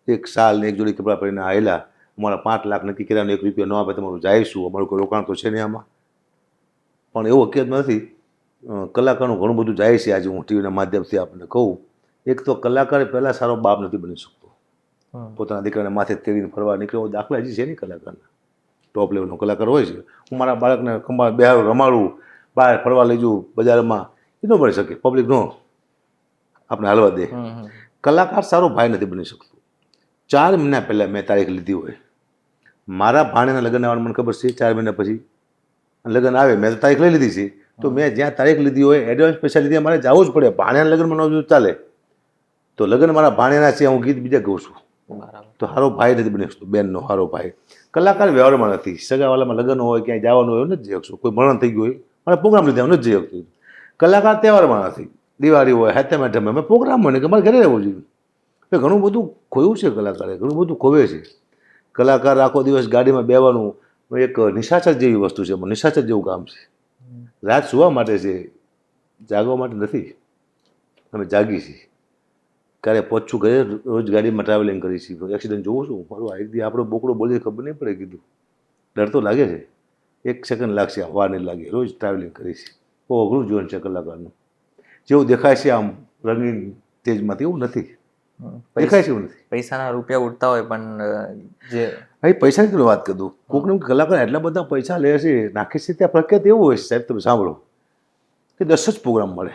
1 સાલ ને 1 જોડી કપડાં પહેરીને આવેલા, અમારા 5 લાખ નક્કી કર્યા, 1 રૂપિયા ન આપે તમારું જાયશું, અમારું કોઈ રોકાણ તો છે નહીં આમાં. પણ એવું હકીકત નથી. કલાકારનું ઘણું બધું જાય છે. આજે હું ટીવીના માધ્યમથી આપણને કહું, એક તો કલાકાર પહેલાં સારો બાપ નથી બની શકતો. પોતાના દીકરાને માથે તેડીને ફરવા નીકળ્યો દાખલા હજી છે નહીં કલાકારના. ટોપ લેવલનો કલાકાર હોય છે. હું મારા બાળકને ખંભાળ બેહારું, રમાડું, બહાર ફરવા લઈ જઉં બજારમાં, એ ન બની શકે. પબ્લિક નો આપણે હાલવા દે. કલાકાર સારો ભાઈ નથી બની શકતો. 4 મહિના પહેલાં મેં તારીખ લીધી હોય, મારા ભાણેના લગ્ન આવવાનું મને ખબર છે. 4 મહિના પછી લગ્ન આવે, મેં તો તારીખ લઈ લીધી છે. તો મેં જ્યાં તારીખ લીધી હોય એડવાન્સ પૈસા લીધી, મારે જવું જ પડે. ભાણેના લગ્નમાં ન ચાલે. તો લગ્ન મારા ભાણેના છે, હું ગીત બીજા ગાઉં છું. તો સારો ભાઈ નથી બની શકતો, બેનનો સારો ભાઈ. કલાકાર વ્યવહારમાં નથી. સગાવાલામાં લગ્ન હોય, ક્યાંય જવાનું હોય નથી જઈ શકશું. કોઈ મરણ થઈ ગયું હોય, મારે પ્રોગ્રામ લીધા નથી જઈ શકતું. કલાકાર તહેવારમાં નથી. દિવાળી હોય, હાથે મેઠે અમે પ્રોગ્રામ હોય ને કે મારે ઘરે રહેવું જોઈએ. ઘણું બધું ખોયું છે કલાકારે, ઘણું બધું ખોવે છે. કલાકાર આખો દિવસ ગાડીમાં બેવાનું એક નિશાચર જેવી વસ્તુ છે, નિશાચર જેવું કામ છે. રાત સુવા માટે છે, જાગવા માટે નથી. અમે જાગી છીએ. ક્યારે પહોંચશું ઘરે, રોજ ગાડીમાં ટ્રાવેલિંગ કરી છીએ. એક્સિડન્ટ જોઉં છું મારું એક દી આપણો બોકડો બોલી ખબર નહીં પડે. કીધું ડર તો લાગે છે, 1 સેકન્ડ લાગશે, વાર નહીં લાગે. રોજ ટ્રાવેલિંગ કરી છે. બહુ અઘરું જીવન છે કલાકારનું. જેવું દેખાય છે આમ રંગીન તેજમાંથી એવું નથી દેખાય છે, એવું નથી. પૈસાના રૂપિયા ઉડતા હોય પણ જે ભાઈ પૈસાની તો વાત કરું, કોકને કલાકાર એટલા બધા પૈસા લે છે, નાખે છે, ત્યાં પ્રખ્યાત એવું હોય છે સાહેબ. તમે સાંભળો કે 10 જ પ્રોગ્રામ મળે,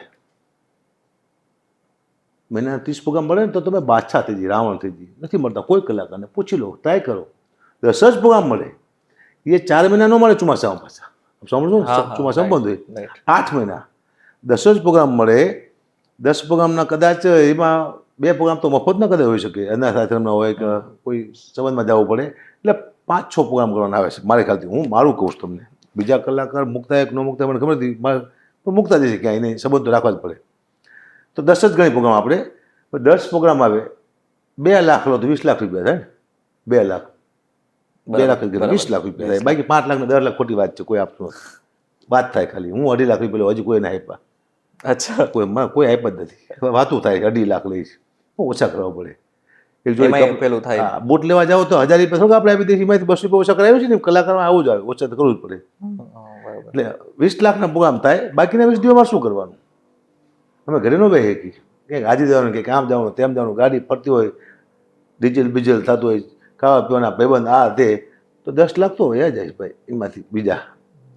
મહિનાના 30 પ્રોગ્રામ મળે ને તો તમે બાદશાહ થઈ જઈએ, રાવણ થઈ જઈએ. નથી મળતા કોઈ કલાકારને, પૂછી લો, ટ્રાય કરો. 10 જ પ્રોગ્રામ મળે. એ 4 મહિના ન મળે ચોમાસામાં પાછા. સમજો ને, ચોમાસામાં બંધ હોય 8 મહિના. 10 જ પ્રોગ્રામ મળે. 10 પ્રોગ્રામના કદાચ એમાં 2 પ્રોગ્રામ તો મફતના કદાચ હોઈ શકે, અનાથ આશ્રમના હોય કે કોઈ સંબંધમાં જવું પડે, એટલે 5-6 પ્રોગ્રામ કરવાના આવે છે મારે ખ્યાલથી. હું મારું કહું છું તમને, બીજા કલાકાર મૂકતા એક ન મૂકતા મને ખબર નથી, પણ મૂકતા જશે ક્યાંય નહીં, સંબંધ તો રાખવા જ પડે. તો 10 જ ગણી પ્રોગ્રામ આપણે. 10 પ્રોગ્રામ આવે, 2 લાખ લો તો 20 લાખ રૂપિયા થાય ને. 2 લાખ 20 લાખ રૂપિયા થાય. બાકી 5 લાખ ને 10 લાખ ખોટી વાત છે, કોઈ આપતું નથી. વાત થાય ખાલી. હું 2.5 લાખ રૂપિયા હજી કોઈ ના આપ્યા. અચ્છા, કોઈ આપ્યા જ નથી. વાતું થાય 2.5 લાખ લઈશ, હું ઓછા કરવા પડે. એમાં પેલું થાય. બૂટ લેવા જાવ તો 1000 રૂપિયા થોડુંક આપણે આપી દઈએ, એમાંથી 200 રૂપિયા ઓછા કરાવ્યું છે ને. કલાકારમાં આવું જ આવે, ઓછા તો કરવું જ પડે. એટલે 20 લાખના પ્રોગ્રામ થાય, બાકીના 20 દિવસમાં શું કરવાનું? અમે ઘરે ન બેસીએ કે ક્યાંક હાજી જવાનું, કે આમ જવાનું તેમ જવાનું, ગાડી ફરતી હોય, ડીઝલ બીજલ થતું હોય, ખાવા પીવાના ભાઈબંધ આ તે, તો 10 લાખ તો વયા જાય ભાઈ. એમાંથી બીજા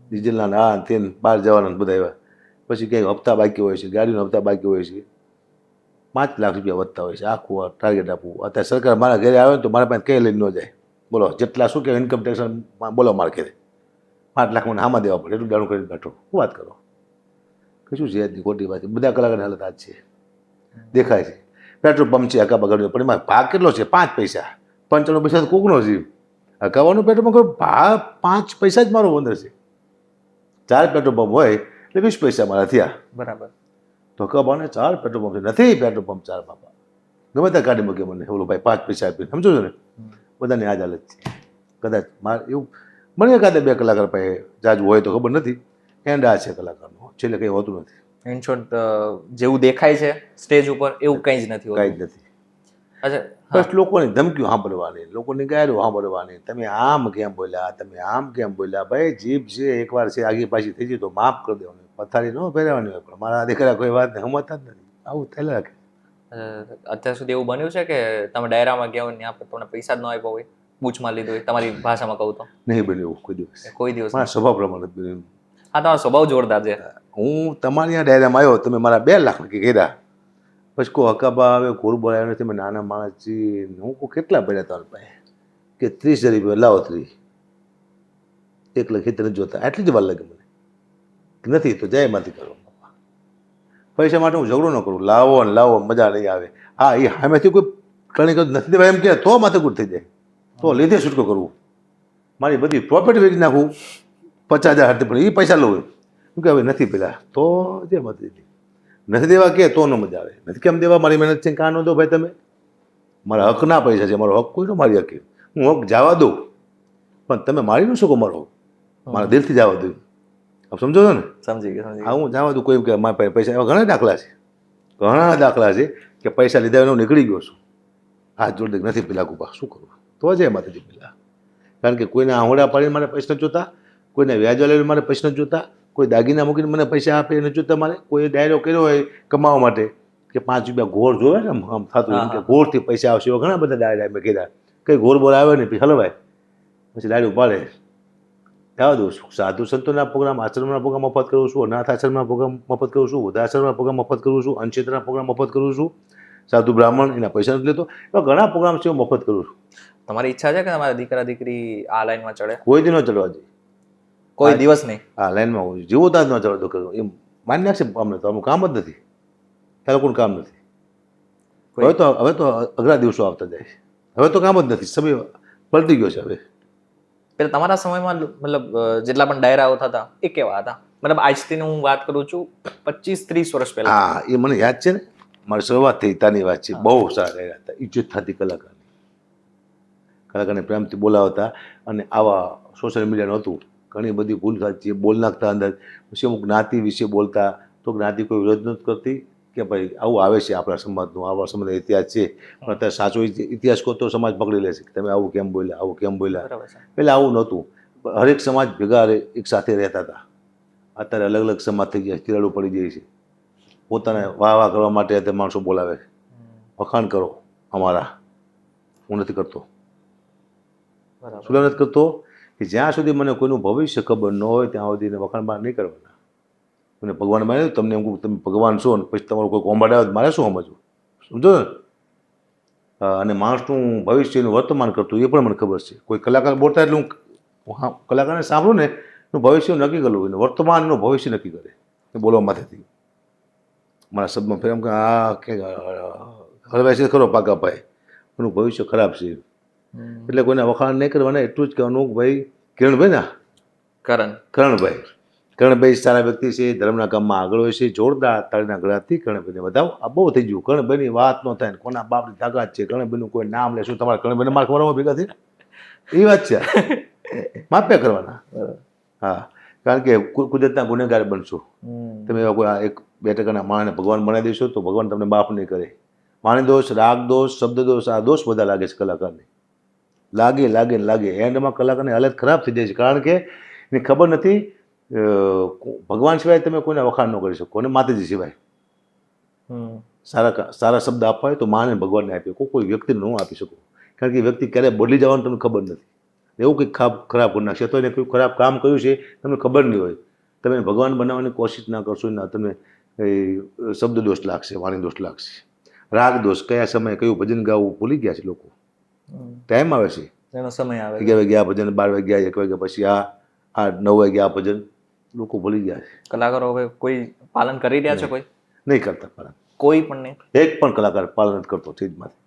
ડીઝલના આ તે બહાર જવાના બધા એવા. પછી ક્યાંક હપ્તા બાકી હોય છે, ગાડીનો હપ્તા બાકી હોય છે, 5 લાખ રૂપિયા વધતા હોય છે. આખું આ ટાર્ગેટ આપવું. અત્યારે સરકાર મારા ઘરે આવે ને તો મારા પાસે કંઈ લઈને ન જાય. બોલો જેટલા શું કે ઇન્કમ ટેક્સ બોલો મારા ઘરે 5 લાખ મને આમાં દેવા પડે, એટલું દાણું કરીને બેઠો. શું વાત કરો? કશું છે ખોટી વાત. બધા કલાકારની હાલત આ જ છે, દેખાય છે. પેટ્રોલ પંપ છે હકાબા ગયો, પણ એમાં ભાગ કેટલો છે? 5 પૈસા. 95 પૈસા તો કોકનો જીવ. હકાવાનું પેટ્રોલ પંપ ભાવ 5 પૈસા જ મારો વંદર છે. 4 પેટ્રોલ પંપ હોય એટલે 20 પૈસા મારા થયા. બરાબર. તો હકાબાને 4 પેટ્રોલ પંપ છે. નથી પેટ્રોલ પંપ 4 બાપા. ગમે ત્યાં કાઢી મૂકે મને ઓલો ભાઈ 5 પૈસા આપીને. સમજો છો ને? બધાની આ જ હાલત છે. કદાચ મારે એવું મને એકાદે 2 કલાકાર પાસે જાજુ હોય તો ખબર નથી. એન્ડ આ છે કલાકારનો, છેલ્લે કંઈ હોતું નથી. ઇન શોર્ટ જેવું દેખાય છે સ્ટેજ ઉપર એવું કંઈ જ નથી હોતું. કાંઈ જ નથી. અચ્છા, બસ લોકોની ધમકીઓ સાંભળવાની, લોકોની ગાયરો સાંભળવાની. તમે આમ કેમ બોલ્યા, તમે આમ કેમ બોલ્યા. ભાઈ જીભ છે, એકવાર છે આગી પાછી થઈ જાય તો માફ કરી દેવાની, પથારી ન ફેરવાની હોય. પણ મારા દીકરા કોઈ વાત ને સમજતા જ નથી. આવું થયેલા રાખે. અત્યાર સુધી એવું બન્યું છે કે તમે ડાયરામાં ગયા હોય ને ત્યાં તમને પૈસા જ ન આપ્યો હોય, બૂચમાં લીધું હોય, તમારી ભાષામાં કહું તો? નહીં બન્યું એવું કોઈ દિવસ. કોઈ દિવસ? મારા સ્વભાવ પ્રમાણે જ બન્યું. હા, તમારો સ્વભાવ જોરદાર છે. હું તમારી ત્યાં ડાયરામાં આવ્યો, તમે મારા 2 લાખ નક્કી કર્યા, પછી કોઈ હકાબા આવે, ઘોર બોલાવ્યો નથી. મેં નાના માણસ છીએ, હું કોઈ કેટલા પડ્યા તમારી પાસે કે 30,000 રૂપિયા લાવો. 30 1 લાખ ખેતર જોતા આટલી જ વાર લાગે મને. નથી તો જાય એમાંથી કરો. પૈસા માટે હું ઝઘડો ન કરું. લાવો ને લાવો, મજા નહીં આવે. હા, એ સામેથી કોઈ કણી કરું નથી દેવાય એમ કે તો માથેકૂટ થઈ જાય, તો લીધે છૂટકો કરવું. મારી બધી પ્રોપર્ટી વેચી નાખું 50,000 હાથે, પણ એ પૈસા લઉં એમ કે હવે નથી પેલા તો જે મત નથી દેવા કે તો ન મજા આવે. નથી કેમ દેવા? મારી મહેનત છે, કાં ન દો ભાઈ તમે. મારા હકના પૈસા છે, મારો હક કોઈ ન મારી શકે. હું હક જવા દઉં, પણ તમે મારી ન શકો મારો હક. મારા દિલથી જવા દઉં. આપ સમજો છો ને? સમજી ગયો. હા, હું જવા દઉં. કોઈ કે મારા પાસે પૈસા, એવા ઘણા દાખલા છે, ઘણા દાખલા છે કે પૈસા લીધા એનો નીકળી ગયો છું. હાથ જોડે નથી પેલા કુપા, શું કરવું? તો જ એમાંથી પેલા. કારણ કે કોઈને આંહોડા પાડીને મારે પૈસા નથી જોતા, કોઈને વ્યાજો લઈને મારે પૈસા નથી જોતા, કોઈ દાગીના મૂકીને મને પૈસા આપે એ નથી જોતા મારે. કોઈ ડાયરો કર્યો હોય કમાવા માટે કે 5 રૂપિયા ઘોર જોવે ને આમ થતું એમ કે ઘોરથી પૈસા આવશે, એવા ઘણા બધા ડાયરા મેં કીધા. કંઈ ઘોર બોર આવે ને પછી હલવાય, પછી ડાયરું પાડે. જવા દઉં છું. સાધુ સંતોના પ્રોગ્રામ, આશ્રમના પ્રોગ્રામ મફત કરું છું, અનાથ આશ્રમના પ્રોગ્રામ મફત કરું છું, વૃદ્ધાશ્રમના પ્રોગ્રામ મફત કરું છું, અંશેતરના પ્રોગ્રામ મફત કરું છું, સાધુ બ્રાહ્મણ એના પૈસા નથી લેતો. એવા ઘણા પ્રોગ્રામ છે હું મફત કરું છું. તમારી ઈચ્છા છે કે તમારા દીકરા દીકરી આ લાઈનમાં ચડે? કોઈ દી ન ચડવા જોઈએ. કોઈ દિવસ નહીં? હા, લાઈનમાં હોય જેવો તાજ ન ચડવા દો કરું એમ માની નાખશે. અમને તો આનું કામ જ નથી, ત્યાં લોકોનું કામ નથી. હવે તો અઘરા દિવસો આવતા જાય છે. હવે તો કામ જ નથી, સમય પલટી ગયો છે. હવે પેલા તમારા સમયમાં મતલબ જેટલા પણ ડાયરાઓ થતા એ કેવા હતા? મતલબ આજથી હું વાત કરું છું 25-30 વર્ષ પહેલા. હા, એ મને યાદ છે ને. મારી શરૂઆત થઈ ત્યાંની વાત છે. બહુ સારા ડાયરા હતા, ઇજ્જત થતી કલાકારની. કલાકારને પ્રેમથી બોલાવતા, અને આવા સોશિયલ મીડિયા નહોતું. ઘણી બધી ભૂલ થતી બોલ નાખતા અંદર. પછી અમુક જ્ઞાતિ વિશે બોલતા તો જ્ઞાતિ કોઈ વિરોધ નથી કરતી કે ભાઈ આવું આવે છે આપણા સમાજનું, આવા સમાજનો ઇતિહાસ છે, પણ અત્યારે સાચો ઇતિહાસ કહો તો સમાજ પકડી લે છે કે તમે આવું કેમ બોલ્યા, આવું કેમ બોલ્યા. બરાબર છે. પહેલાં આવું નહોતું, હરેક સમાજ ભેગા એક સાથે રહેતા હતા. અત્યારે અલગ અલગ સમાજ થઈ ગયા, તિરાડો પડી જાય છે. પોતાને વાહ કરવા માટે અત્યારે માણસો બોલાવે, વખાણ કરો અમારા. હું નથી કરતો. બરાબર. શું નથી કરતો કે જ્યાં સુધી મને કોઈનું ભવિષ્ય ખબર ન હોય ત્યાં સુધી વખાણ બહાર નહીં કરવાના. મને ભગવાન માને તમને એમ કહું તમે ભગવાન છો ને પછી તમારું કોઈ કોમ્બાડ આવે મારે શું સમજવું, સમજો ને. અને માણસનું ભવિષ્યનું વર્તમાન કરતું એ પણ મને ખબર છે. કોઈ કલાકાર બોલતા એટલે હું કલાકારને સાંભળું ને એનું ભવિષ્ય નક્કી કરેલું હોય, વર્તમાનનું ભવિષ્ય નક્કી કરે એ બોલવા માથેથી. મારા શબ્દમાં ફેર એમ કે આ કે હળવાય છે ખરો પાકાભાઈ, એનું ભવિષ્ય ખરાબ છે. એટલે કોઈને વખાણ નહીં કરવાના, એટલું જ કહેવાનું ભાઈ કિરણભાઈ ના કરણભાઈ સારા વ્યક્તિ છે, ધર્મના કામમાં આગળ હોય છે. જોરદાર તાળીના ગળાથી કરણભાઈને વધાવો. આ બહુ થઈ ગયું. કરણભાઈની વાત ન થાય ને કોના બાપની તાકાત છે, કરણભાઈનું કોઈ નામ લે શું તમારે કરણભાઈને માર ખબર ભેગા થઈ એ વાત છે. માપ્યા કરવાના. હા, કારણ કે કુદરતના ગુનેગાર બનશો તમે. એવા કોઈ 1-2% માણસને ભગવાન બનાવી દેશો તો ભગવાન તમને માફ નહીં કરે. વાણી દોષ, રાગ દોષ, શબ્દ દોષ, આ દોષ બધા લાગે છે કલાકારને. લાગે એન્ડમાં કલાકારની હાલત ખરાબ થઈ જાય છે. કારણ કે એને ખબર નથી ભગવાન સિવાય તમે કોઈને વખાણ ન કરી શકો, અને માતાજી સિવાય. સારા શબ્દ આપવા હોય તો માને ભગવાનને આપી શકો, કોઈ વ્યક્તિને ન આપી શકો. કારણ કે વ્યક્તિ ક્યારે બદલી જવાનું તમને ખબર નથી. એવું કંઈક ખરાબ કરી નાખશે તો એને કોઈ ખરાબ કામ કર્યું છે તમને ખબર નહીં હોય. તમે ભગવાન બનાવવાની કોશિશ ના કરશો ને તમને શબ્દ દોષ લાગશે, વાણી દોષ લાગશે, રાગ દોષ. કયા સમયે કયું ભજન ગાવું ભૂલી ગયા છે લોકો. ટાઈમ આવે છે, એનો સમય આવે, 11 વાગ્યા ભજન, 12 વાગ્યા, 1 વાગ્યા પછી આ 9 વાગ્યા ભજન, લોકો ભૂલી ગયા છે. કલાકારો હવે કોઈ પાલન કરી રહ્યા છે? કોઈ નહીં કરતા પાલન, કોઈ પણ નહીં. એક પણ કલાકાર પાલન નથી કરતો ચીજમાંથી.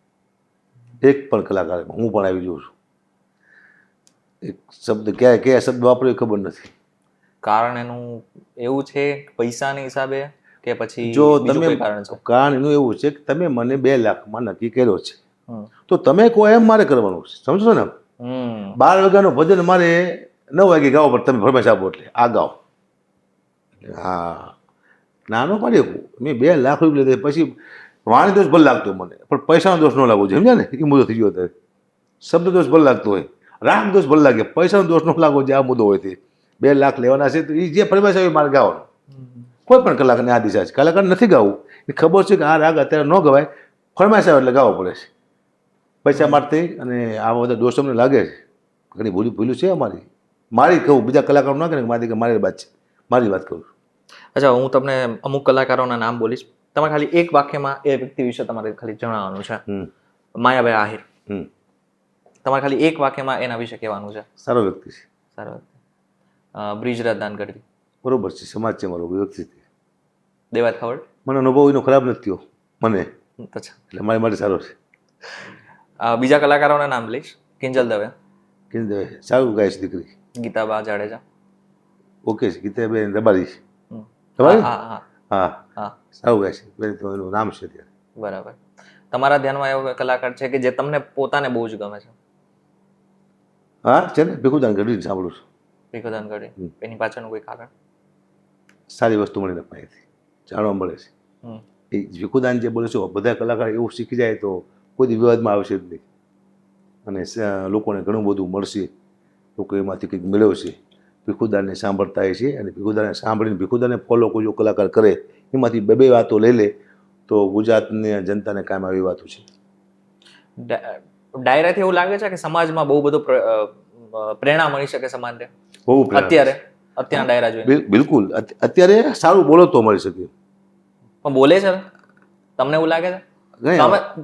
એક પણ કલાકાર, હું પણ આવી જોઉં છું. એક શબ્દ કયા શબ્દ વાપર્યો ખબર નથી. કારણ એનું એવું છે પૈસાના હિસાબે કે પછી જો બીજું તમે કોઈ કારણ છે? કારણ એનું એવું છે કે તમે મને 2 લાખમાં નક્કી કર્યો છે તો તમે કહો એમ મારે કરવાનું છે, સમજો છો ને. 12 વાગ્યાનું ભજન મારે 9 વાગે ગાવો, પણ તમે ફરમાઈશ આપો એટલે આ ગાઓ. હા, નાનો પાડી મેં 2 લાખ રૂપિયા લીધા. પછી વાણી દોષ ભલે લાગતો મને, પણ પૈસાનો દોષ ન લાગવો જોઈએ, સમજ્યા ને. એ મુદ્દો થઈ ગયો ત્યારે. શબ્દ દોષ ભલે લાગતો હોય, રાગ દોષ ભલે લાગે, પૈસાનો દોષ ન લાગવો જોઈએ. આ મુદ્દો હોય તે 2 લાખ લેવાના છે તો એ જે ફરમાઈશ આવે મારે ગાવાનું. કોઈ પણ કલાકારને આ દિશા છે. કલાકાર નથી ગાવું, એ ખબર છે કે આ રાગ અત્યારે ન ગવાય, ફરમાઈશ આવે એટલે ગાવો પડે છે પૈસા માટે. અને આ બધા દોષ અમને લાગે છે. ઘણી ભૂલું છે મારી કહું, બીજા કલાકારો ના કરે મારી વાત છે, મારી વાત કરું. અચ્છા, હું તમને અમુક કલાકારોના નામ બોલીશ, તમારે ખાલી એક વાક્યમાં એ વ્યક્તિ વિશે તમારે ખાલી જણાવવાનું છે. માયાભાઈ આહિર, તમારે ખાલી એક વાક્યમાં એના વિશે કહેવાનું છે. સારો વ્યક્તિ છે. સારો વ્યક્તિ. બ્રિજરાજ દાનગઢવી, બરોબર છે, સમાજ છે મારો વ્યક્તિ. દેવાત ખવડ, મને અનુભવ એનો ખરાબ નથી થયો મને, અચ્છા, એટલે મારી માટે સારો છે. બીજા કલાકારોના નામ લઈશ. કિંજલ દવે, સારું ગાય છે દીકરી. ગીતાબા જાડેજા, ઓકે છે. ગીતાબેન રબારી છે. હા, સારું ગાય છે. એનું નામ છે અત્યારે. બરાબર. તમારા ધ્યાનમાં એવો કલાકાર છે કે જે તમને પોતાને બહુ જ ગમે છે? હા છે ને, ભીખુદાન ગઢવી સાંભળું છું. ભીખુદાન ગઢવી, એની પાછળનું કોઈ કારણ? સારી વસ્તુ મળીને પાસેથી જાણવા મળે છે. એ ભીખુદાન જે બોલે છે બધા કલાકાર એવું શીખી જાય તો કોઈ વિવાદમાં આવશે જ નહીં, અને લોકોને ઘણું બધું મળશે. લોકો એમાંથી કંઈક મેળવશે. ભીખુદાનને સાંભળતા હોય છે, અને ભીખુદાનને સાંભળીને ભીખુદાનને ફોલો કોઈ જો કલાકાર કરે એમાંથી 2 વાતો લઈ લે તો ગુજરાતની જનતાને કામ આવી વાતો છે. ડાયરાથી એવું લાગે છે કે સમાજમાં બહુ બધું પ્રેરણા મળી શકે સમાજને બહુ અત્યારે ડાયરા જોઈએ? બિલકુલ. અત્યારે સારું બોલો તો મળી શકે. પણ બોલે છે તમને એવું લાગે છે?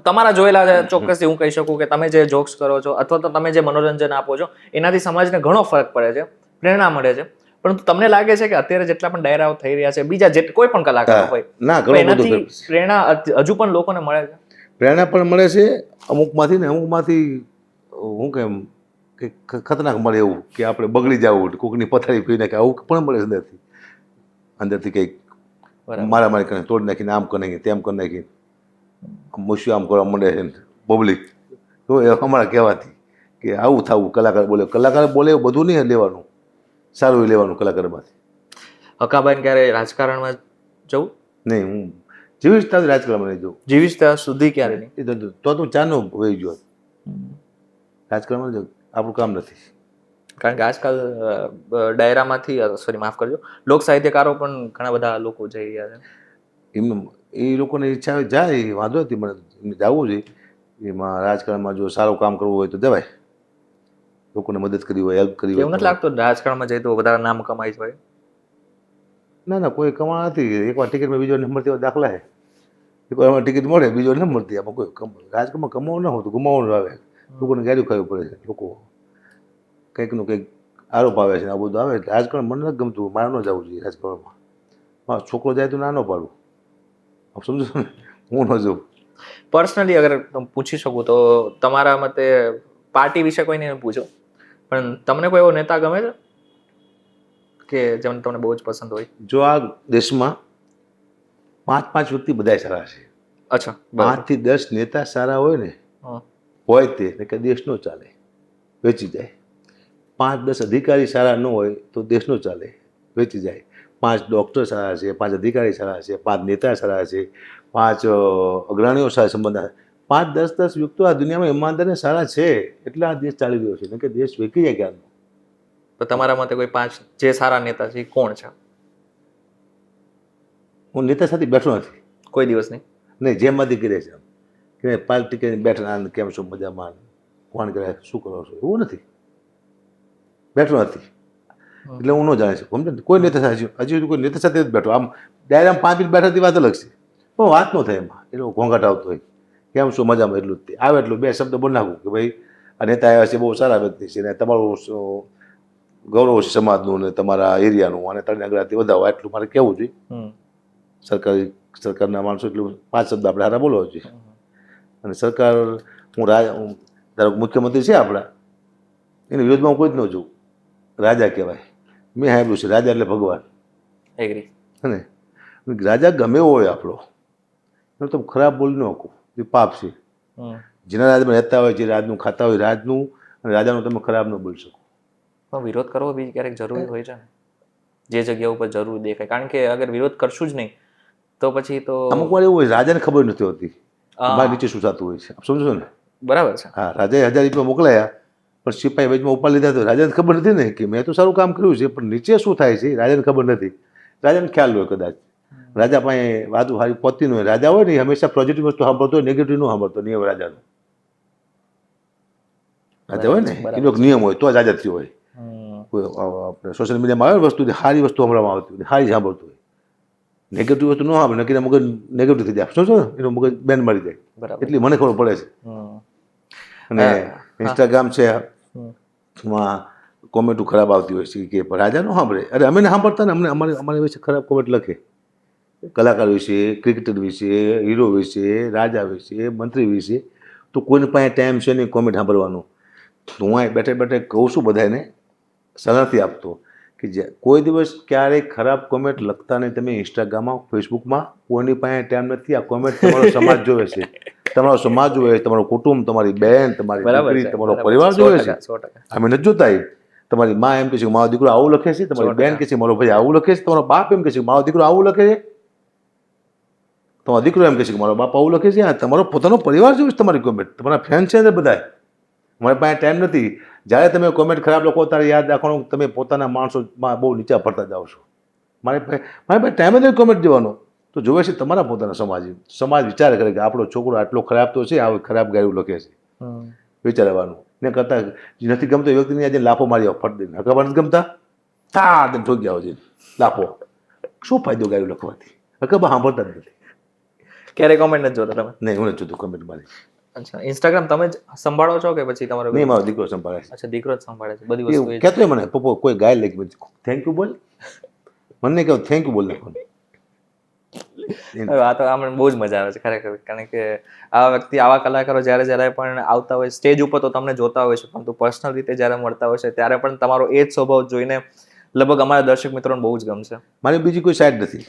તમારા જોયેલા છે ચોક્કસથી હું કહી શકું કે તમે જે જોક્સ કરો છો અથવા તો તમે જે મનોરંજન આપો છો એનાથી સમાજને ઘણો ફરક પડે છે, પ્રેરણા મળે છે. પરંતુ તમને લાગે છે કે અત્યારે જેટલા પણ ડાયરાઓ થઈ રહ્યા છે, બીજા જે કોઈ પણ કલાકાર હોય, એનાથી પ્રેરણા હજુ પણ લોકોને મળે છે? પ્રેરણા પણ મળે છે અમુકમાંથી, ને અમુકમાંથી હું કેમ કે ખતરનાક મળે એવું કે આપણે બગડી જવું, કોઈકની પથારી પી નાખે, આવું પણ મળે છે અંદરથી કંઈક મારામારી કરીને તોડી નાખીને આમ કરી નાખી તેમ કરી નાખી મુશ્યું આમ કરવા માંડે છે પબ્લિક. તો એ અમારા કહેવાથી કે આવું થવું, કલાકાર બોલે એવું બધું નહીં લેવાનું. સારું એ લેવાનું કલાકારમાંથી. હકાભાઈને ક્યારે રાજકારણમાં જવું? નહીં, હું જીવીશ ત્યાં સુધી રાજકારણમાં નહીં જવું. જીવીશ ત્યાં સુધી ક્યારે નહીં? એ તો તું ચાનો વહી ગયો. રાજકારણમાં આપણું કામ નથી. કારણ કે આજકાલ ડાયરામાંથી સોરી માફ કરજો, લોક સાહિત્યકારો પણ ઘણા બધા લોકો જઈ રહ્યા છે. એમને એ લોકોને ઈચ્છા હોય જાય, વાંધો નથી, મને એમને જવું જોઈએ. એમાં રાજકારણમાં જો સારું કામ કરવું હોય તો જવાય, લોકોને મદદ કરી હોય, હેલ્પ કરી હોય. એવું નથી લાગતું રાજકારણમાં જઈએ તો વધારે નામ કમાઈ હોય? ના ના, કોઈ કમા નથી. એકવાર ટિકિટમાં બીજો નંબર મળતી દાખલા છે. એકવાર ટિકિટ મળે, બીજો નંબર મળતી. આમાં કોઈ રાજકારણમાં કમાવું ના હોય તો ગુમાવવાનું આવે. લોકોને ગાડી ખાવી પડે છે. લોકો કંઈકનું કંઈક આરોપ આવે છે, આ બધું આવે. રાજકારણ મને નથી ગમતું, મારે ન જવું જોઈએ રાજકારણમાં. મારો છોકરો જાય તો ના ન પાડું, આપ સમજો ને, હું ન જાઉં. પર્સનલી અગર તમે પૂછી શકું તો તમારા મતે પાર્ટી વિશે કોઈને પૂછો, પણ તમને કોઈ એવો નેતા ગમે છે કે જેમને તમને બહુ જ પસંદ હોય? જો આ દેશમાં 5 વ્યક્તિ બધાય સારા છે. અચ્છા, 5 થી 10 નેતા સારા હોય ને, હોય તે કે દેશ નો ચાલે, વેચી જાય. 5-10 અધિકારી સારા ન હોય તો દેશ નો ચાલે, વેચી જાય. 5 ડૉક્ટર સારા છે, 5 અધિકારી સારા છે, 5 નેતા સારા છે, 5 અગ્રણીઓ સારા સંબંધ, 5-10 વ્યક્તિઓ આ દુનિયામાં ઈમાનદાર સારા છે એટલે આ દેશ ચાલી રહ્યો છે. નહીં કે દેશ વેચી જાય ક્યારનો. તો તમારા મતે કોઈ 5 જે સારા નેતા છે એ કોણ છે? હું નેતા સાથે બેઠો નથી કોઈ દિવસ નહીં? નહીં, જેમમાંથી કરે છે કે પાર્ટી કરીને બેઠા, કેમ છો, મજામાં, કોણ કરે, શું કરો છો, એવું નથી. બેઠો નથી એટલે હું ન જાણી શકું. સમજે ને, કોઈ નેતા સાથે હજી કોઈ નેતા સાથે જ બેઠો. આમ ડાયરામાં 5 મિનિટ બેઠાથી વાત અલગ છે, પણ વાત ન થાય એમાં. એ લોકો ઘોંઘાટ આવતો હોય, કેમ શું, મજામાં, એટલું જ આવે. એટલું 2 શબ્દ બોલી નાખું કે ભાઈ આ નેતા આવ્યા છે, બહુ સારા વ્યક્તિ છે ને તમારું ગૌરવ છે સમાજનું ને તમારા એરિયાનું, અને તમને આગળથી વધાવો, એટલું મારે કહેવું જોઈએ. સરકારના માણસો એટલું 5 શબ્દ આપણે સારા બોલવા જોઈએ. અને સરકાર, ધારો મુખ્યમંત્રી છે આપણા, એની વિરોધમાં હું કોઈ જ ન જોઉં. રાજા કહેવાય, મેં સાંભળ્યું છે રાજા એટલે ભગવાન. એગ્રી. ને રાજા ગમે હોય આપણો, એનો તો ખરાબ બોલી ન શકું, એ પાપ છે. જેના રાજમાં રહેતા હોય, જે રાજનું ખાતા હોય, રાજનું અને રાજાનું તમે ખરાબ ન બોલી શકો. પણ વિરોધ કરવો બી ક્યારેક જરૂરી હોય છે ને, જે જગ્યા ઉપર જરૂર દેખાય. કારણ કે અગર વિરોધ કરશું જ નહીં તો પછી તો અમુક વાર એવું હોય, રાજાને ખબર નથી હોતી મારે નીચે શું થતું હોય છે. આપ સમજો ને? બરાબર છે. હા, રાજાએ 1000 રૂપિયા મોકલાયા, પણ સિપાહી વચમાં ઉપાડ લીધા તો રાજાને ખબર નથી ને કે મેં તો સારું કામ કર્યું છે, પણ નીચે શું થાય છે રાજાને ખબર નથી. રાજાને ખ્યાલ હોય કદાચ, રાજા પાસે વાતું સારી પહોંચતી ન હોય. રાજા હોય ને એ હંમેશા પોઝિટિવ વસ્તુ સાંભળતો હોય, નેગેટિવ નું સાંભળતો નિયમ રાજાનો. રાજા હોય ને એનો એક નિયમ હોય તો જ રાજા થયો હોય. કોઈ આપણે સોશિયલ મીડિયામાં આવે વસ્તુ, સારી વસ્તુ સાંભળવામાં આવતી હોય, સારી સાંભળતું હોય. નેગેટિવ વસ્તુ ન સાંભળે, નક્કી મગજ નેગેટિવ થઈ જાય. સમજો ને, એનું મગજ બેન મારી જાય. એટલી મને ખબર પડે છે. અને ઇન્સ્ટાગ્રામ છે, એમાં કોમેન્ટો ખરાબ આવતી હોય છે કે રાજા ન સાંભળે. અરે અમે ને સાંભળતા ને, અમને અમારી વિશે ખરાબ કોમેન્ટ લખે, કલાકાર વિશે, ક્રિકેટર વિશે, હીરો વિશે, રાજા વિશે, મંત્રી વિશે. તો કોઈની પાસે ટાઈમ છે નહીં કોમેન્ટ સાંભળવાનું. હું અહીં બેઠે બેઠે કહું છું બધાને, સલાહ નથી આપતો કે જે કોઈ દિવસ ક્યારેય ખરાબ કોમેન્ટ લખતા નહીં. તમે ઇન્સ્ટાગ્રામમાં, ફેસબુકમાં કોઈની પાસે ટાઈમ નથી. આ કોમેન્ટ તમારો સમાજ જોવે છે, તમારો સમાજ જોવે છે, તમારું કુટુંબ, તમારી બહેન, તમારી દીકરી, તમારો પરિવાર જોવે છે. અમે નથી જોતા. તમારી મા એમ કહે છે મારો દીકરો આવું લખે છે, તમારી બહેન કહે છે મારો ભાઈ આવું લખે છે, તમારો બાપ એમ કહે છે મારો દીકરો આવું લખે છે, તમારો દીકરો એમ કહે છે કે મારો બાપ આવું લખે છે. તમારો પોતાનો પરિવાર જોવે છે તમારી કોમેન્ટ, તમારા ફ્રેન્ડ છે ને બધા. મારી પાસે ટાઈમ નથી. જ્યારે તમે કોમેન્ટ ખરાબ લખો ત્યારે યાદ રાખવાનું તમે પોતાના માણસોમાં બહુ નીચા પડતા જાઓ છો. મારી પાસે ટાઈમ જ નહીં કોમેન્ટ જવાનો. તો જોવે છે તમારા પોતાના સમાજ વિચાર કરે કે આપણો છોકરો આટલો ખરાબ તો છે, આવું ખરાબ ગાયું લખે છે. વિચારવાનું ને કરતા નથી ગમતો એ વ્યક્તિને આજે લાફો મારી આવો ફટ દઈને. હકાબા નથી ગમતા, તા દે ઠોકી આવો છે લાફો. શું ફાયદો ગાયું લખવાથી? હકાબા સાંભળતા જ નથી. ક્યારે કોમેન્ટ નથી જોતા તમે? નહીં, હું નથી જોતું કોમેન્ટ મારી. અચ્છા, ઇન્સ્ટાગ્રામ તમે જ સંભાળો છો કે પછી તમારો? નહીં, મારો દીકરો સંભાળે છે. અચ્છા, દીકરો જ સંભાળે છે બધી વસ્તુ? કહેતો મને પપ્પો કોઈ ગાય લખી થેન્ક યુ બોલ, મને કહો થેન્ક યુ બોલ નાખવાનું. આ તો આમને બહુ જ મજા આવે છે ખરેખર. કારણ કે આવા વ્યક્તિ, આવા કલાકારો જ્યારે પણ આવતા હોય સ્ટેજ ઉપર તો તમને જોતા હોય છે, પરંતુ પર્સનલ રીતે જ્યારે મળતા હોય છે ત્યારે પણ તમારો એ જ સ્વભાવ જોઈને લગભગ અમારા દર્શક મિત્રોને બહુ જ ગમશે. મારી બીજી કોઈ સાઈડ નથી.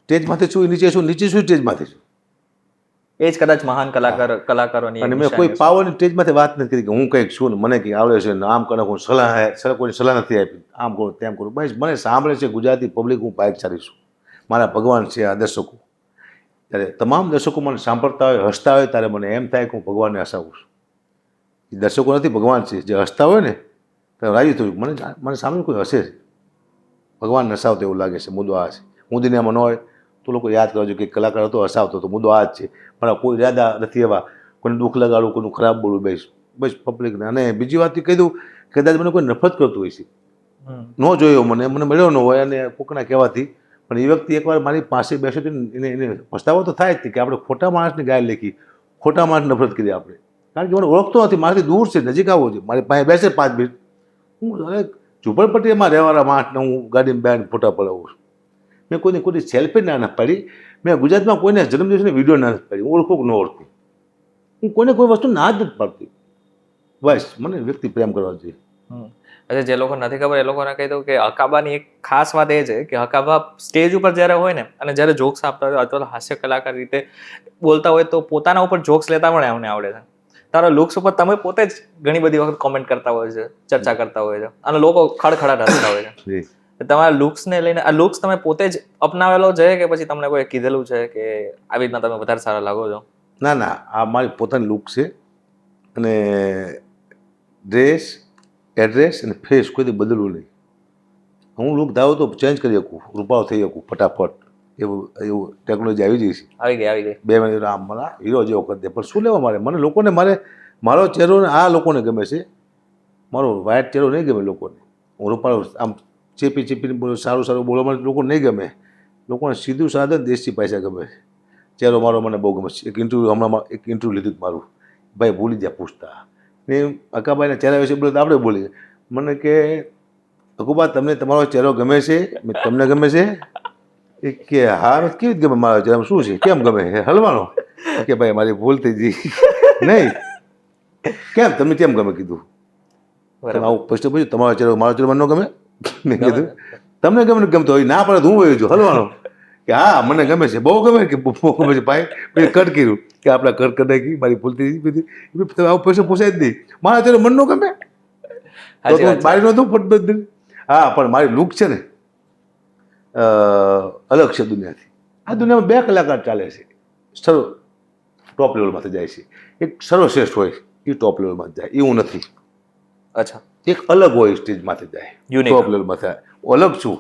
સ્ટેજમાંથી છું, નીચે છું, નીચે છું, સ્ટેજમાંથી છું. એ જ કદાચ મહાન કલાકારોની અને એક મેં કોઈ નિશાની છે. પાવરની સ્ટેજમાંથી વાત નથી કરી કે હું કંઈક છું ને મને કંઈક આવડે છે ને આમ કરે હું કોઈની સલાહ નથી આપી આમ કરું તેમ કરું બસ મને સાંભળે છે ગુજરાતી પબ્લિક હું ભાગ્યશાળી છું મારા ભગવાન છે આ દર્શકો ત્યારે તમામ દર્શકો મને સાંભળતા હોય હસતા હોય ત્યારે મને એમ થાય કે હું ભગવાનને હસાવું છું એ દર્શકો નથી ભગવાન છે જે હસતા હોય ને તો રાજી થયું મને સામે કોઈ હસે છે ભગવાન હસાવતો એવું લાગે છે મુદ્દો આ છે હું દુનિયામાં ન હોય તો લોકો યાદ કરજો કે કલાકાર હતો હસાવતો તો મુદ્દો આ જ છે મારા કોઈ ઈરાદા નથી એવા કોઈને દુઃખ લગાડું કોઈનું ખરાબ બોલું બસ પબ્લિકને અને બીજી વાત કહી દઉં કદાચ મને કોઈ નફરત કરતું હોય છે ન જોયો મને મળ્યો ન હોય અને કોકના કહેવાથી પણ એ વ્યક્તિ એકવાર મારી પાસે બેસે તો એને પસ્તાવો તો થાય જ કે આપણે ખોટા માણસની ગાય લેખી ખોટા માણસ નફરત કરી આપણે કારણ કે મને ઓળખતો નથી મારાથી દૂર છે નજીક આવો છે મારી પાસે બેસે 5 મિનિટ હું હવે ઝુંપડપટ્ટીમાં રહેવાના માણસને હું ગાડીમાં બેન ફોટા પડાવું છું મેં કોઈની સેલ્ફી ના પાડી મેં ગુજરાતમાં કોઈને જન્મદિવસની વિડીયો ના પાડી ઓળખું કે ન ઓળખું હું કોઈને કોઈ વસ્તુ ના જ નથી પાડતી બસ મને વ્યક્તિ પ્રેમ કરવા જોઈએ. અચ્છા, જે લોકો નથી ખબર એ લોકોને કહી દઉં કે હકાબાની એક ખાસ વાત એ છે કે હકાબા સ્ટેજ ઉપર જ્યારે હોય ને અને જ્યારે જોક્સ આપતા હોય અથવા તો હાસ્ય કલાકાર રીતે બોલતા હોય તો પોતાના ઉપર જોક્સ લેતા પણ એમને આવડે છે. તારા લુક્સ ઉપર તમે પોતે જ ઘણી બધી વખત કોમેન્ટ કરતા હોય છે, ચર્ચા કરતા હોય છે અને લોકો ખડખડાટ હસતા હોય છે. તમારા લુક્સને લઈને આ લુક્સ તમે પોતે જ અપનાવેલો છે કે પછી તમને કોઈ કીધેલું છે કે આવી રીતના તમે વધારે સારા લાગો છો? ના આ મારી પોતાની લુક છે અને ડ્રેસ એડ્રેસ અને ફેસ કોઈથી બદલવું નહીં. હું લુક ધાવું તો ચેન્જ કરી શકું રૂપાળો થઈ શકું ફટાફટ એવું ટેકનોલોજી આવી ગઈ છે. આવી ગઈ 2 મિનિટ આમ મને હીરો જેવો કરી દે પણ શું લેવા મને લોકોને મારો ચહેરો આ લોકોને ગમે છે મારો વ્હાઇટ ચહેરો નહીં ગમે લોકોને. હું રૂપાળો આમ ચેપીને બોલો સારું બોલો મને લોકોને નહીં ગમે. લોકોને સીધું સાધન દેશી પૈસા ગમે છે. ચહેરો મારો મને બહુ ગમે છે. એક ઇન્ટરવ્યૂ લીધું મારું ભાઈ ભૂલી ગયા પૂછતા ને અકાબાઈના ચહેરા વિશે બોલે તો આપણે બોલીએ મને કે અકુબા તમને તમારો ચહેરો ગમે છે તમને ગમે છે એ કે હા કેવી રીતે ગમે મારો ચહેરો શું છે કેમ ગમે હલવાનો કે ભાઈ મારી ભૂલ થઈ ગઈ નહીં કેમ તમને કેમ ગમે કીધું આવું પ્રશ્ન પૂછ્યું તમારો ચહેરો મારો ચહેરો મને ન ગમે મેં કીધું તમને ગમે ગમતો હોય ના પડે હું હોય છું હલવાનો કે હા મને ગમે છે બહુ ગમે કે બહુ ગમે છે ભાઈ પછી કટ કર્યું કે આપણા કટ કરી નાખી મારી ભૂલ થઈ બધી આવું પ્રશ્ન પૂછાય જ નહીં મારા ચહેરો મન ન ગમે તો મારી નહોતું ફટ હા પણ મારી લુક છે ને અલગ છે દુનિયાથી. આ દુનિયામાં 2 કલાકાર ચાલે છે ટોપ લેવલમાંથી જાય છે. એક સર્વશ્રેષ્ઠ હોય એ ટોપ લેવલમાં જાય એવું નથી. અચ્છા, એક અલગ હોય સ્ટેજમાંથી જાય ટોપ લેવલમાં થાય અલગ છું.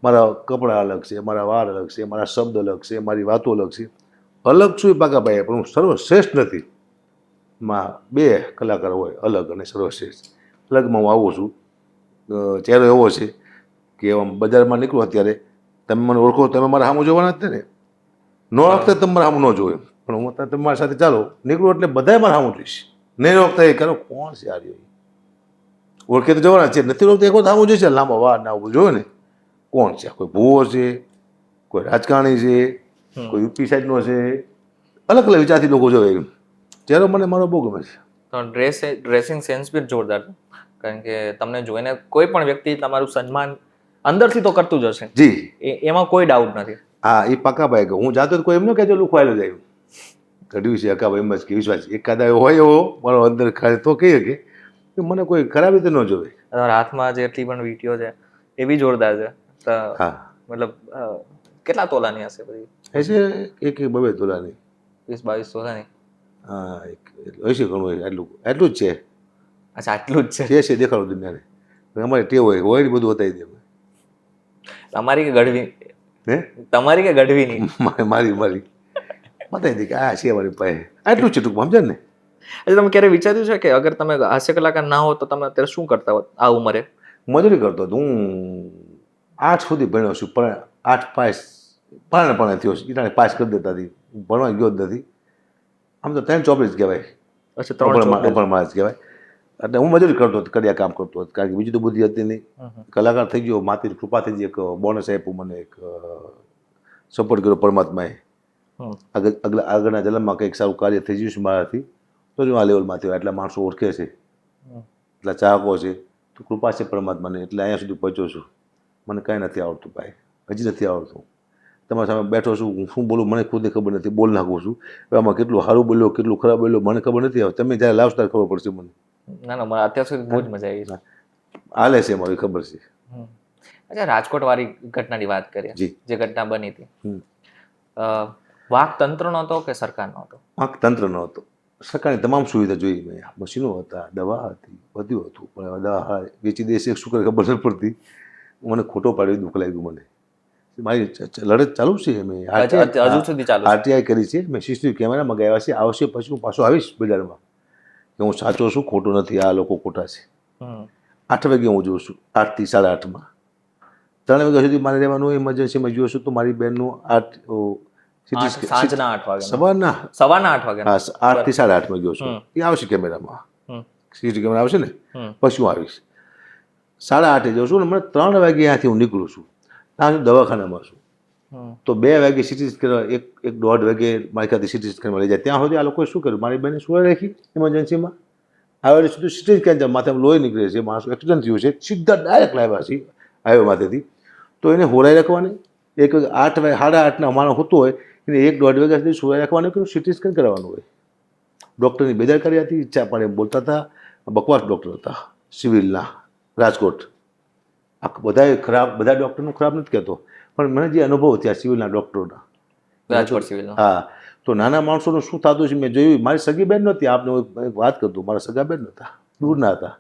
મારા કપડાં અલગ છે મારા વાળ અલગ છે મારા શબ્દ અલગ છે મારી વાતો અલગ છે અલગ છું એ પાકાભાઈ પણ હું સર્વશ્રેષ્ઠ નથી. માં 2 કલાકાર હોય અલગ અને સર્વશ્રેષ્ઠ. અલગમાં હું આવું છું. ચહેરો એવો છે કે આમ બજારમાં નીકળો અત્યારે તમે મને ઓળખો તમે મારા સામું જોવાના જ ને ન ઓળખતા તમે મારા સામું ન જોવે પણ હું તમે મારી સાથે ચાલો નીકળો એટલે બધાય મારા સામું જોઈશ નહીં ઓળખતા એ કરો કોણ છે આ ઓળખે તો જવાના છે નથી ઓળખતા એક વખત સામું જોઈશે લાંબા વાર ના આવું જોયું ને કોણ છે કોઈ ભૂવો છે કોઈ રાજકારણી છે કોઈ યુપી સાઈડનો છે અલગ વિચારથી લોકો જોવે ચહેરો મને મારો બહુ ગમે છે. ડ્રેસિંગ સેન્સ બી જોરદાર છે કારણ કે તમને જોઈને કોઈ પણ વ્યક્તિ તમારું સન્માન અંદરથી તો કરતું જ હશે જી એમાં કોઈ ડાઉટ નથી. હા એ પાકાભાઈ કે હું જાતો કોઈ એમ ન કહેજો લુખવાયેલો જાય કઢ્યું છે અકાભાઈ એમ જ કે વિશ્વાસ એકાદા હોય એવો મારો અંદર ખાય તો કહીએ કે મને કોઈ ખરાબ રીતે ન જોવે. તમારા હાથમાં જેટલી પણ વીંટીઓ છે એ બી જોરદાર છે. હા મતલબ કેટલા તોલાની હશે બધી? હશે 1-2 તોલાની 20-22 તોલાની. હા હશે ઘણું એટલું જ છે. અચ્છા, આટલું જ છે દેખાડો દુનિયાને અમારે ટેવ હોય ને બધું બતાવી દે. તમારી કે ગઢવી? હે તમારી કે ગઢવીની? મારી બતાવી દે કે આ છે મારી પાસે આટલું છે ટૂંકમાં સમજે ને. એટલે તમે ક્યારે વિચાર્યું છે કે અગર તમે હાસ્ય કલાકાર ના હો તો તમે અત્યારે શું કરતા હોત આ ઉંમરે? મજૂરી કરતો હતો હું 8 સુધી ભણ્યો છું પણ 8 પાસ પણ થયો છે ઈટાણે પાસ કરી દેતા હતી ભણવા ગયો જ નથી. આમ તો 3 ચોપડી જ કહેવાય. અચ્છા, 3 ચોપડીમાં જ કહેવાય. એટલે હું મજૂરી કરતો હતો કડિયા કામ કરતો હતો કારણ કે બીજું તો બુદ્ધિ હતી નહીં. કલાકાર થઈ ગયો માતી કૃપાથી જ એક બોનસ આપ્યું મને એક સપોર્ટ કર્યો પરમાત્માએ. આગળના જન્મમાં કંઈક સારું કાર્ય થઈ ગયું છે મારાથી તો જ હું આ લેવલમાં થયો. એટલા માણસો ઓળખે છે એટલા ચાહકો છે તો કૃપા છે પરમાત્માને એટલે અહીંયા સુધી પહોંચ્યો છું. મને કાંઈ નથી આવડતું ભાઈ હજી નથી આવડતું. તમારા સામે બેઠો છું, હું શું બોલું મને ખુદને ખબર નથી, બોલ નાખું છું. હવે આમાં કેટલું સારું બોલ્યો કેટલું ખરાબ બોલ્યો મને ખબર નથી. હવે તમે જ્યારે લાવશો ત્યારે ખબર પડશે મને. ના ના, મને અત્યાર સુધી બહુ જ મજા આવી છે. હાલે છે મારી ખબર છે. અચ્છા, રાજકોટ વાળી ઘટનાની વાત કરીએ, જી. જે ઘટના બની હતી, વાક તંત્રનો હતો કે સરકારનો હતો? વાંક તંત્રનો હતો. સરકારની તમામ સુવિધા જોઈ મેં, મશીનો હતા, દવા હતી, બધું હતું, પણ હવે દવા વેચી દેશે શું કરે ખબર નથી પડતી. મને ખોટો પાડ્યો, દુઃખ લાગ્યું મને. મારી લડત ચાલુ છે. મેં હજુ સુધી ચાલુ છે? આરટીઆઈ કરી છે, મેં સીસીટીવી કેમેરા મંગાવ્યા છે. આવશે પછી હું પાછો આવીશ બજારમાં કે હું સાચો છું, ખોટો નથી, આ લોકો ખોટા છે. 8 વાગે હું જોઉં છું, 8 થી 8:30. 3 વાગ્યા સુધી મારે રહેવાનું. ઇમરજન્સીમાં જોઉં છું તો મારી બહેનનું સાંજના 8 વાગે, સવારના 8:15 વાગે, હા 8 થી 8:30 જોઉં છું. એ આવશે કેમેરામાં, સીસીટીવી કેમેરા આવશે ને પછી હું આવીશ. 8:30 જાઉં છું ને મને 3 વાગે ત્યાંથી હું નીકળું છું. ત્યાં દવાખાનામાં છું તો 2 વાગે સિટી સ્કેન, 1-1:30 વાગે મારી ખાતે સિટી સ્કેનમાં લઈ જાય. ત્યાં સુધી આ લોકોએ શું કર્યું, મારી બેને સુવા રાખી ઇમરજન્સીમાં. આવે સીધું સિટી સ્કેન જાય, માથે લોહી નીકળે છે, માણસ એક્સિડન્ટ થયું છે, સીધા ડાયરેક્ટ લાવ્યા છે હાઈવે માથેથી. તો એને હોરાઈ રાખવાની. 8 વાગે 8:30 માણસ હોતું હોય એને 1-1:30 વાગ્યા સુધી સુવાઈ રાખવાનું કે સિટી સ્કેન કરાવવાનું હોય. ડૉક્ટરની બેદરકારી હતી, ઈચ્છા પાડે બોલતા હતા, બકવાસ ડૉક્ટર હતા સિવિલના રાજકોટ. બધાએ ખરાબ, બધા ડૉક્ટરનું ખરાબ નથી કહેતો, પણ મને જે અનુભવ થયા સિવિલના ડૉક્ટરોના, રાજકોટ સિવિલના, હા, તો નાના માણસોનું શું થતું છે મેં જોયું. મારી સગી બેન નહોતી, આપને એક વાત કરતું, મારા સગા બેન નહોતા, દૂરના હતા,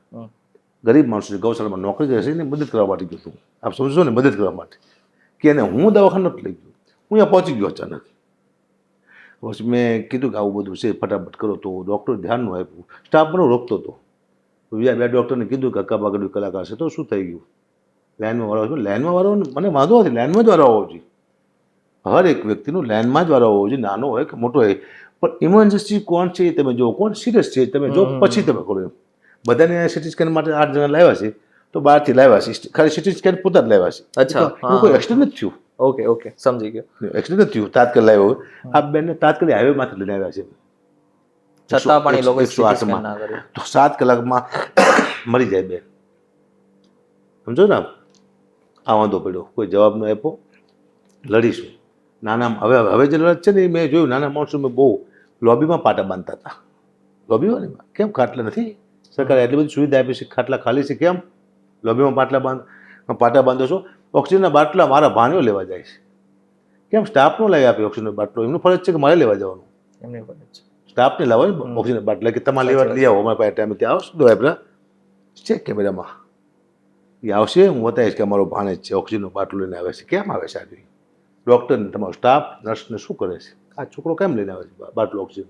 ગરીબ માણસો ગૌશાળામાં નોકરી કરે છે, એને મદદ કરવા માટે ગયો હતું. આપ સમજો ને, મદદ કરવા માટે કે એને હું દવાખાને નથી લઈ ગયો, હું અહીંયા પહોંચી ગયો અચાનક. પછી મેં કીધું કે આવું બધું છે, ફટાફટ કરો. તો ડૉક્ટર ધ્યાન ન આપ્યું, સ્ટાફ મને રોકતો હતો. બીજા 2 ડૉક્ટરને કીધું કે અક્કાબાગડું કલાકાર છે, તો શું થઈ ગયું, લાઈનમાં વાળો. લાઈનમાં વાળો મને વાંધો નથી, લાઈનમાં જ વાળો હોવો જોઈએ. હર એક વ્યક્તિનું લાઈનમાં જ વાળો હોવો જોઈએ, નાનો હોય કે મોટો હોય. પણ ઇમરજન્સી કોણ છે તમે જો, કોણ સિરિયસ છે તમે જો, પછી તમે કરો. એમ બધાને સિટી સ્કેન માટે 8 જણા લાવ્યા છે, તો બહારથી લાવ્યા છે, ખાલી સિટી સ્કેન પોતા જ લાવ્યા છે. અચ્છા, કોઈ એક્સિડન્ટ નથી થયું. ઓકે ઓકે, સમજી ગયો. એક્સિડન્ટ નથી થયું, તાત્કાલિક લાવ્યો. આ બેનને તાત્કાલિક હાઈવે માંથી લઈને આવ્યા છે, છતાં પણ એ લોકો 108માં, તો 7 કલાકમાં મરી જાય બેન. સમજો ને, આ વાંધો પડ્યો, કોઈ જવાબ ન આપ્યો. લડીશું નાના. હવે જે લડત છે ને, મેં જોયું નાના માણસો મેં બહુ લોબીમાં પાટા બાંધતા હતા. લોબીમાં ને કેમ ખાટલા નથી, સરકારે એટલી બધી સુવિધા આપી છે, ખાટલા ખાલી છે, કેમ લોબીમાં પાટા બાંધો છો? ઓક્સિજનના બાટલા મારા ભાણીઓ લેવા જાય છે, કેમ સ્ટાફનો લઈ આપે ઓક્સિજનનો બાટલો? એમનું ફરજ છે કે મારે લેવા જવાનું, એમની ફરજ છે. સ્ટાફને લાવો ને ઓક્સિજન બાટલા, કે તમારે લેવા લઈ આવો, અમારા પાસે ટાઈમે ત્યાં આવશે. દો આપણા છે કેમેરામાં, એ આવશે, હું બતાવીશ કે અમારો ભાણે જ છે, ઓક્સિજનનો બાટલો લઈને આવે છે. કેમ આવે છે આજે ડૉક્ટરને, તમારો સ્ટાફ નર્સને શું કરે છે? આ છોકરો કેમ લઈને આવે છે બાટલો ઓક્સિજન?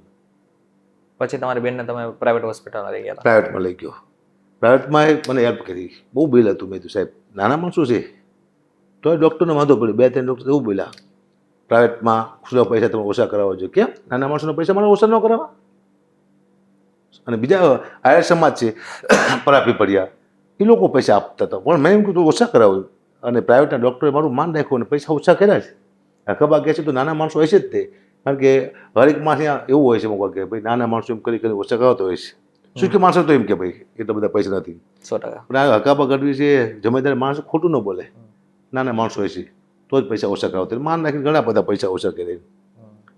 પછી તમારી બેનને તમે પ્રાઇવેટ હોસ્પિટલમાં લઈ ગયા? પ્રાઇવેટમાં લઈ ગયો. પ્રાઇવેટમાં મને હેલ્પ કરી, બહુ બિલ હતું. મેં કીધું સાહેબ નાના માણસો છે, તો ડૉક્ટરને વાંધો પડ્યો, 2-3 ડૉક્ટર એવું બોલ્યા, પ્રાઇવેટમાં ખુલ્લા પૈસા તમે ઓછા કરાવો છો. કેમ નાના માણસોના પૈસા મારે ઓછા ન કરાવવા? અને બીજા આયર સમાજ છે પરાપી પડ્યા, એ લોકો પૈસા આપતા હતા, પણ મેં એમ કીધું ઓછા કરાવ્યું. અને પ્રાઇવેટના ડૉક્ટરે મારું માન રાખ્યું અને પૈસા ઓછા કર્યા છે. ખબર કહે છે તો નાના માણસો હશે જ તે, કારણ કે હરેક માણસ ત્યાં એવું હોય છે મોકવા કે ભાઈ નાના માણસો એમ કરી ઓછા કરાવતો હોય છે. શું કે માણસો તો એમ કે ભાઈ એટલા બધા પૈસા નથી. 100%. પણ આ હકાબા ગઢવી છે, જમેદાર માણસો ખોટું ન બોલે, નાના માણસો હોય છે તો જ પૈસા ઓછા કરાવતા. માન રાખીને ઘણા બધા પૈસા ઓછા કરે.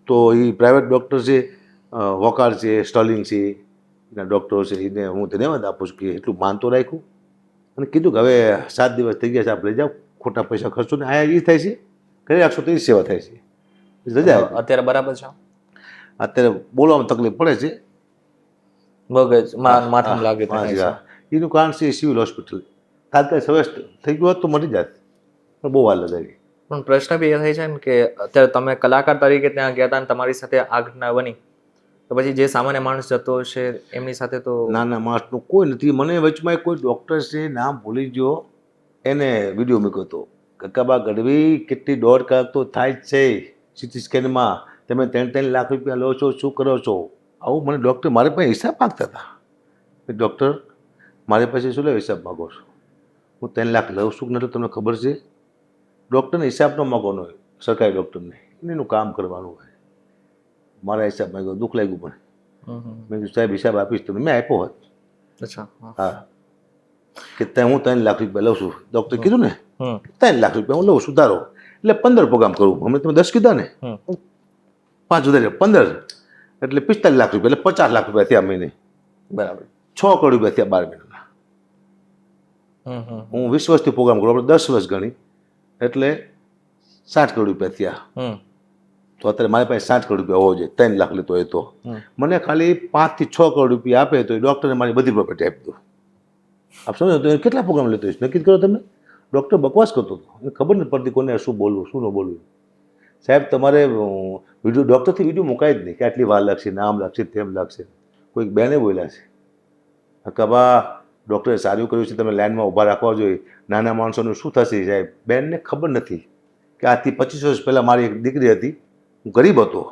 તો એ પ્રાઇવેટ ડૉક્ટર છે, વોકાર છે, સ્ટર્લિંગ છે, એના ડૉક્ટરો છે, એને હું ધન્યવાદ આપું છું કે એટલું માન તો રાખ્યું અને કીધું કે હવે 7 દિવસ થઈ ગયા છે, આપણે લઈ જાઓ, ખોટા પૈસા ખર્ચો ને. આયા એ થાય છે, ઘરે 130 સેવા થાય છે. રજા અત્યારે બરાબર છે? અત્યારે બોલવામાં તકલીફ પડે છે, મગજ માથામાં લાગે છે. એનું કારણ છે સિવિલ હોસ્પિટલ. તાત્કાલિક સવેસ્ટ થઈ ગયું હોત તો મળી જાત, પણ બહુ વાર લગાવી. પણ પ્રશ્ન બી એ થાય છે ને કે અત્યારે તમે કલાકાર તરીકે ત્યાં ગયા હતા અને તમારી સાથે આ ઘટના બની, તો પછી જે સામાન્ય માણસ જતો હશે એમની સાથે તો નાના માણસનું કોઈ નથી. મને વચમાં કોઈ ડૉક્ટર છે, નામ ભૂલી ગયો, એને વિડીયો મૂક્યો હતો, કક્કાબા ગઢવી કેટલી દોડ કલાક તો થાય જ છે સિટી સ્કેનમાં, તમે 3-3 લાખ રૂપિયા લો છો, શું કરો છો? આવું મને ડૉક્ટર મારી પાસે હિસાબ માગતા હતા. ડૉક્ટર મારી પાસે શું લે હિસાબ માગો છો? હું 3 લાખ લઉં છું કે નથી તમને ખબર છે? ડૉક્ટરને હિસાબ ન માગવાનો હોય, સરકારી ડૉક્ટરને એનું કામ કરવાનું હોય. મારા હિસાબ માગ્યો, દુઃખ લાગ્યું. પણ મેં કીધું સાહેબ હિસાબ આપીશ તમને, મેં આપ્યો હોત. અચ્છા, હા, કે હું 3 લાખ રૂપિયા લઉં છું. ડૉક્ટરે કીધું ને 3 લાખ રૂપિયા હું લઉં છું, ધારો એટલે 15 પ્રોગ્રામ કરું. અમે તમે 10 કીધા ને, 5 વધારે 15 એટલે 45 લાખ રૂપિયા, એટલે 50 લાખ રૂપિયા થયા મહિને. બરાબર. 6 કરોડ રૂપિયા થયા 12 મહિનાના. હું 20 વર્ષથી પ્રોગ્રામ કરું, આપણે 10 વર્ષ ગણી એટલે 60 કરોડ રૂપિયા થયા. તો અત્યારે મારી પાસે 60 કરોડ રૂપિયા હોવો જોઈએ, 3 લાખ લેતો હોય તો મને ખાલી 5 થી 6 કરોડ રૂપિયા આપે તો ડૉક્ટરને મારી બધી પ્રોપર્ટી આપી દો. આપ સમજો તો કેટલા પ્રોગ્રામ લેતો હોઈશ નક્કી કરો તમે. ડૉક્ટર બકવાસ કરતો હતો, એને ખબર નથી પડતી કોને શું બોલવું શું ન બોલવું. સાહેબ તમારે વિડીયો ડૉક્ટરથી વિડીયો મુકાય જ નહીં કે આટલી વાર લાગશે, નામ લાગશે, તેમ લાગશે. કોઈક બેને બોલ્યા છે કે બા ડૉક્ટરે સારું કર્યું છે, તમે લાઇનમાં ઊભા રાખવા જોઈએ, નાના માણસોનું શું થશે સાહેબ. બેનને ખબર નથી કે આજથી 25 વર્ષ પહેલાં મારી એક દીકરી હતી, હું ગરીબ હતો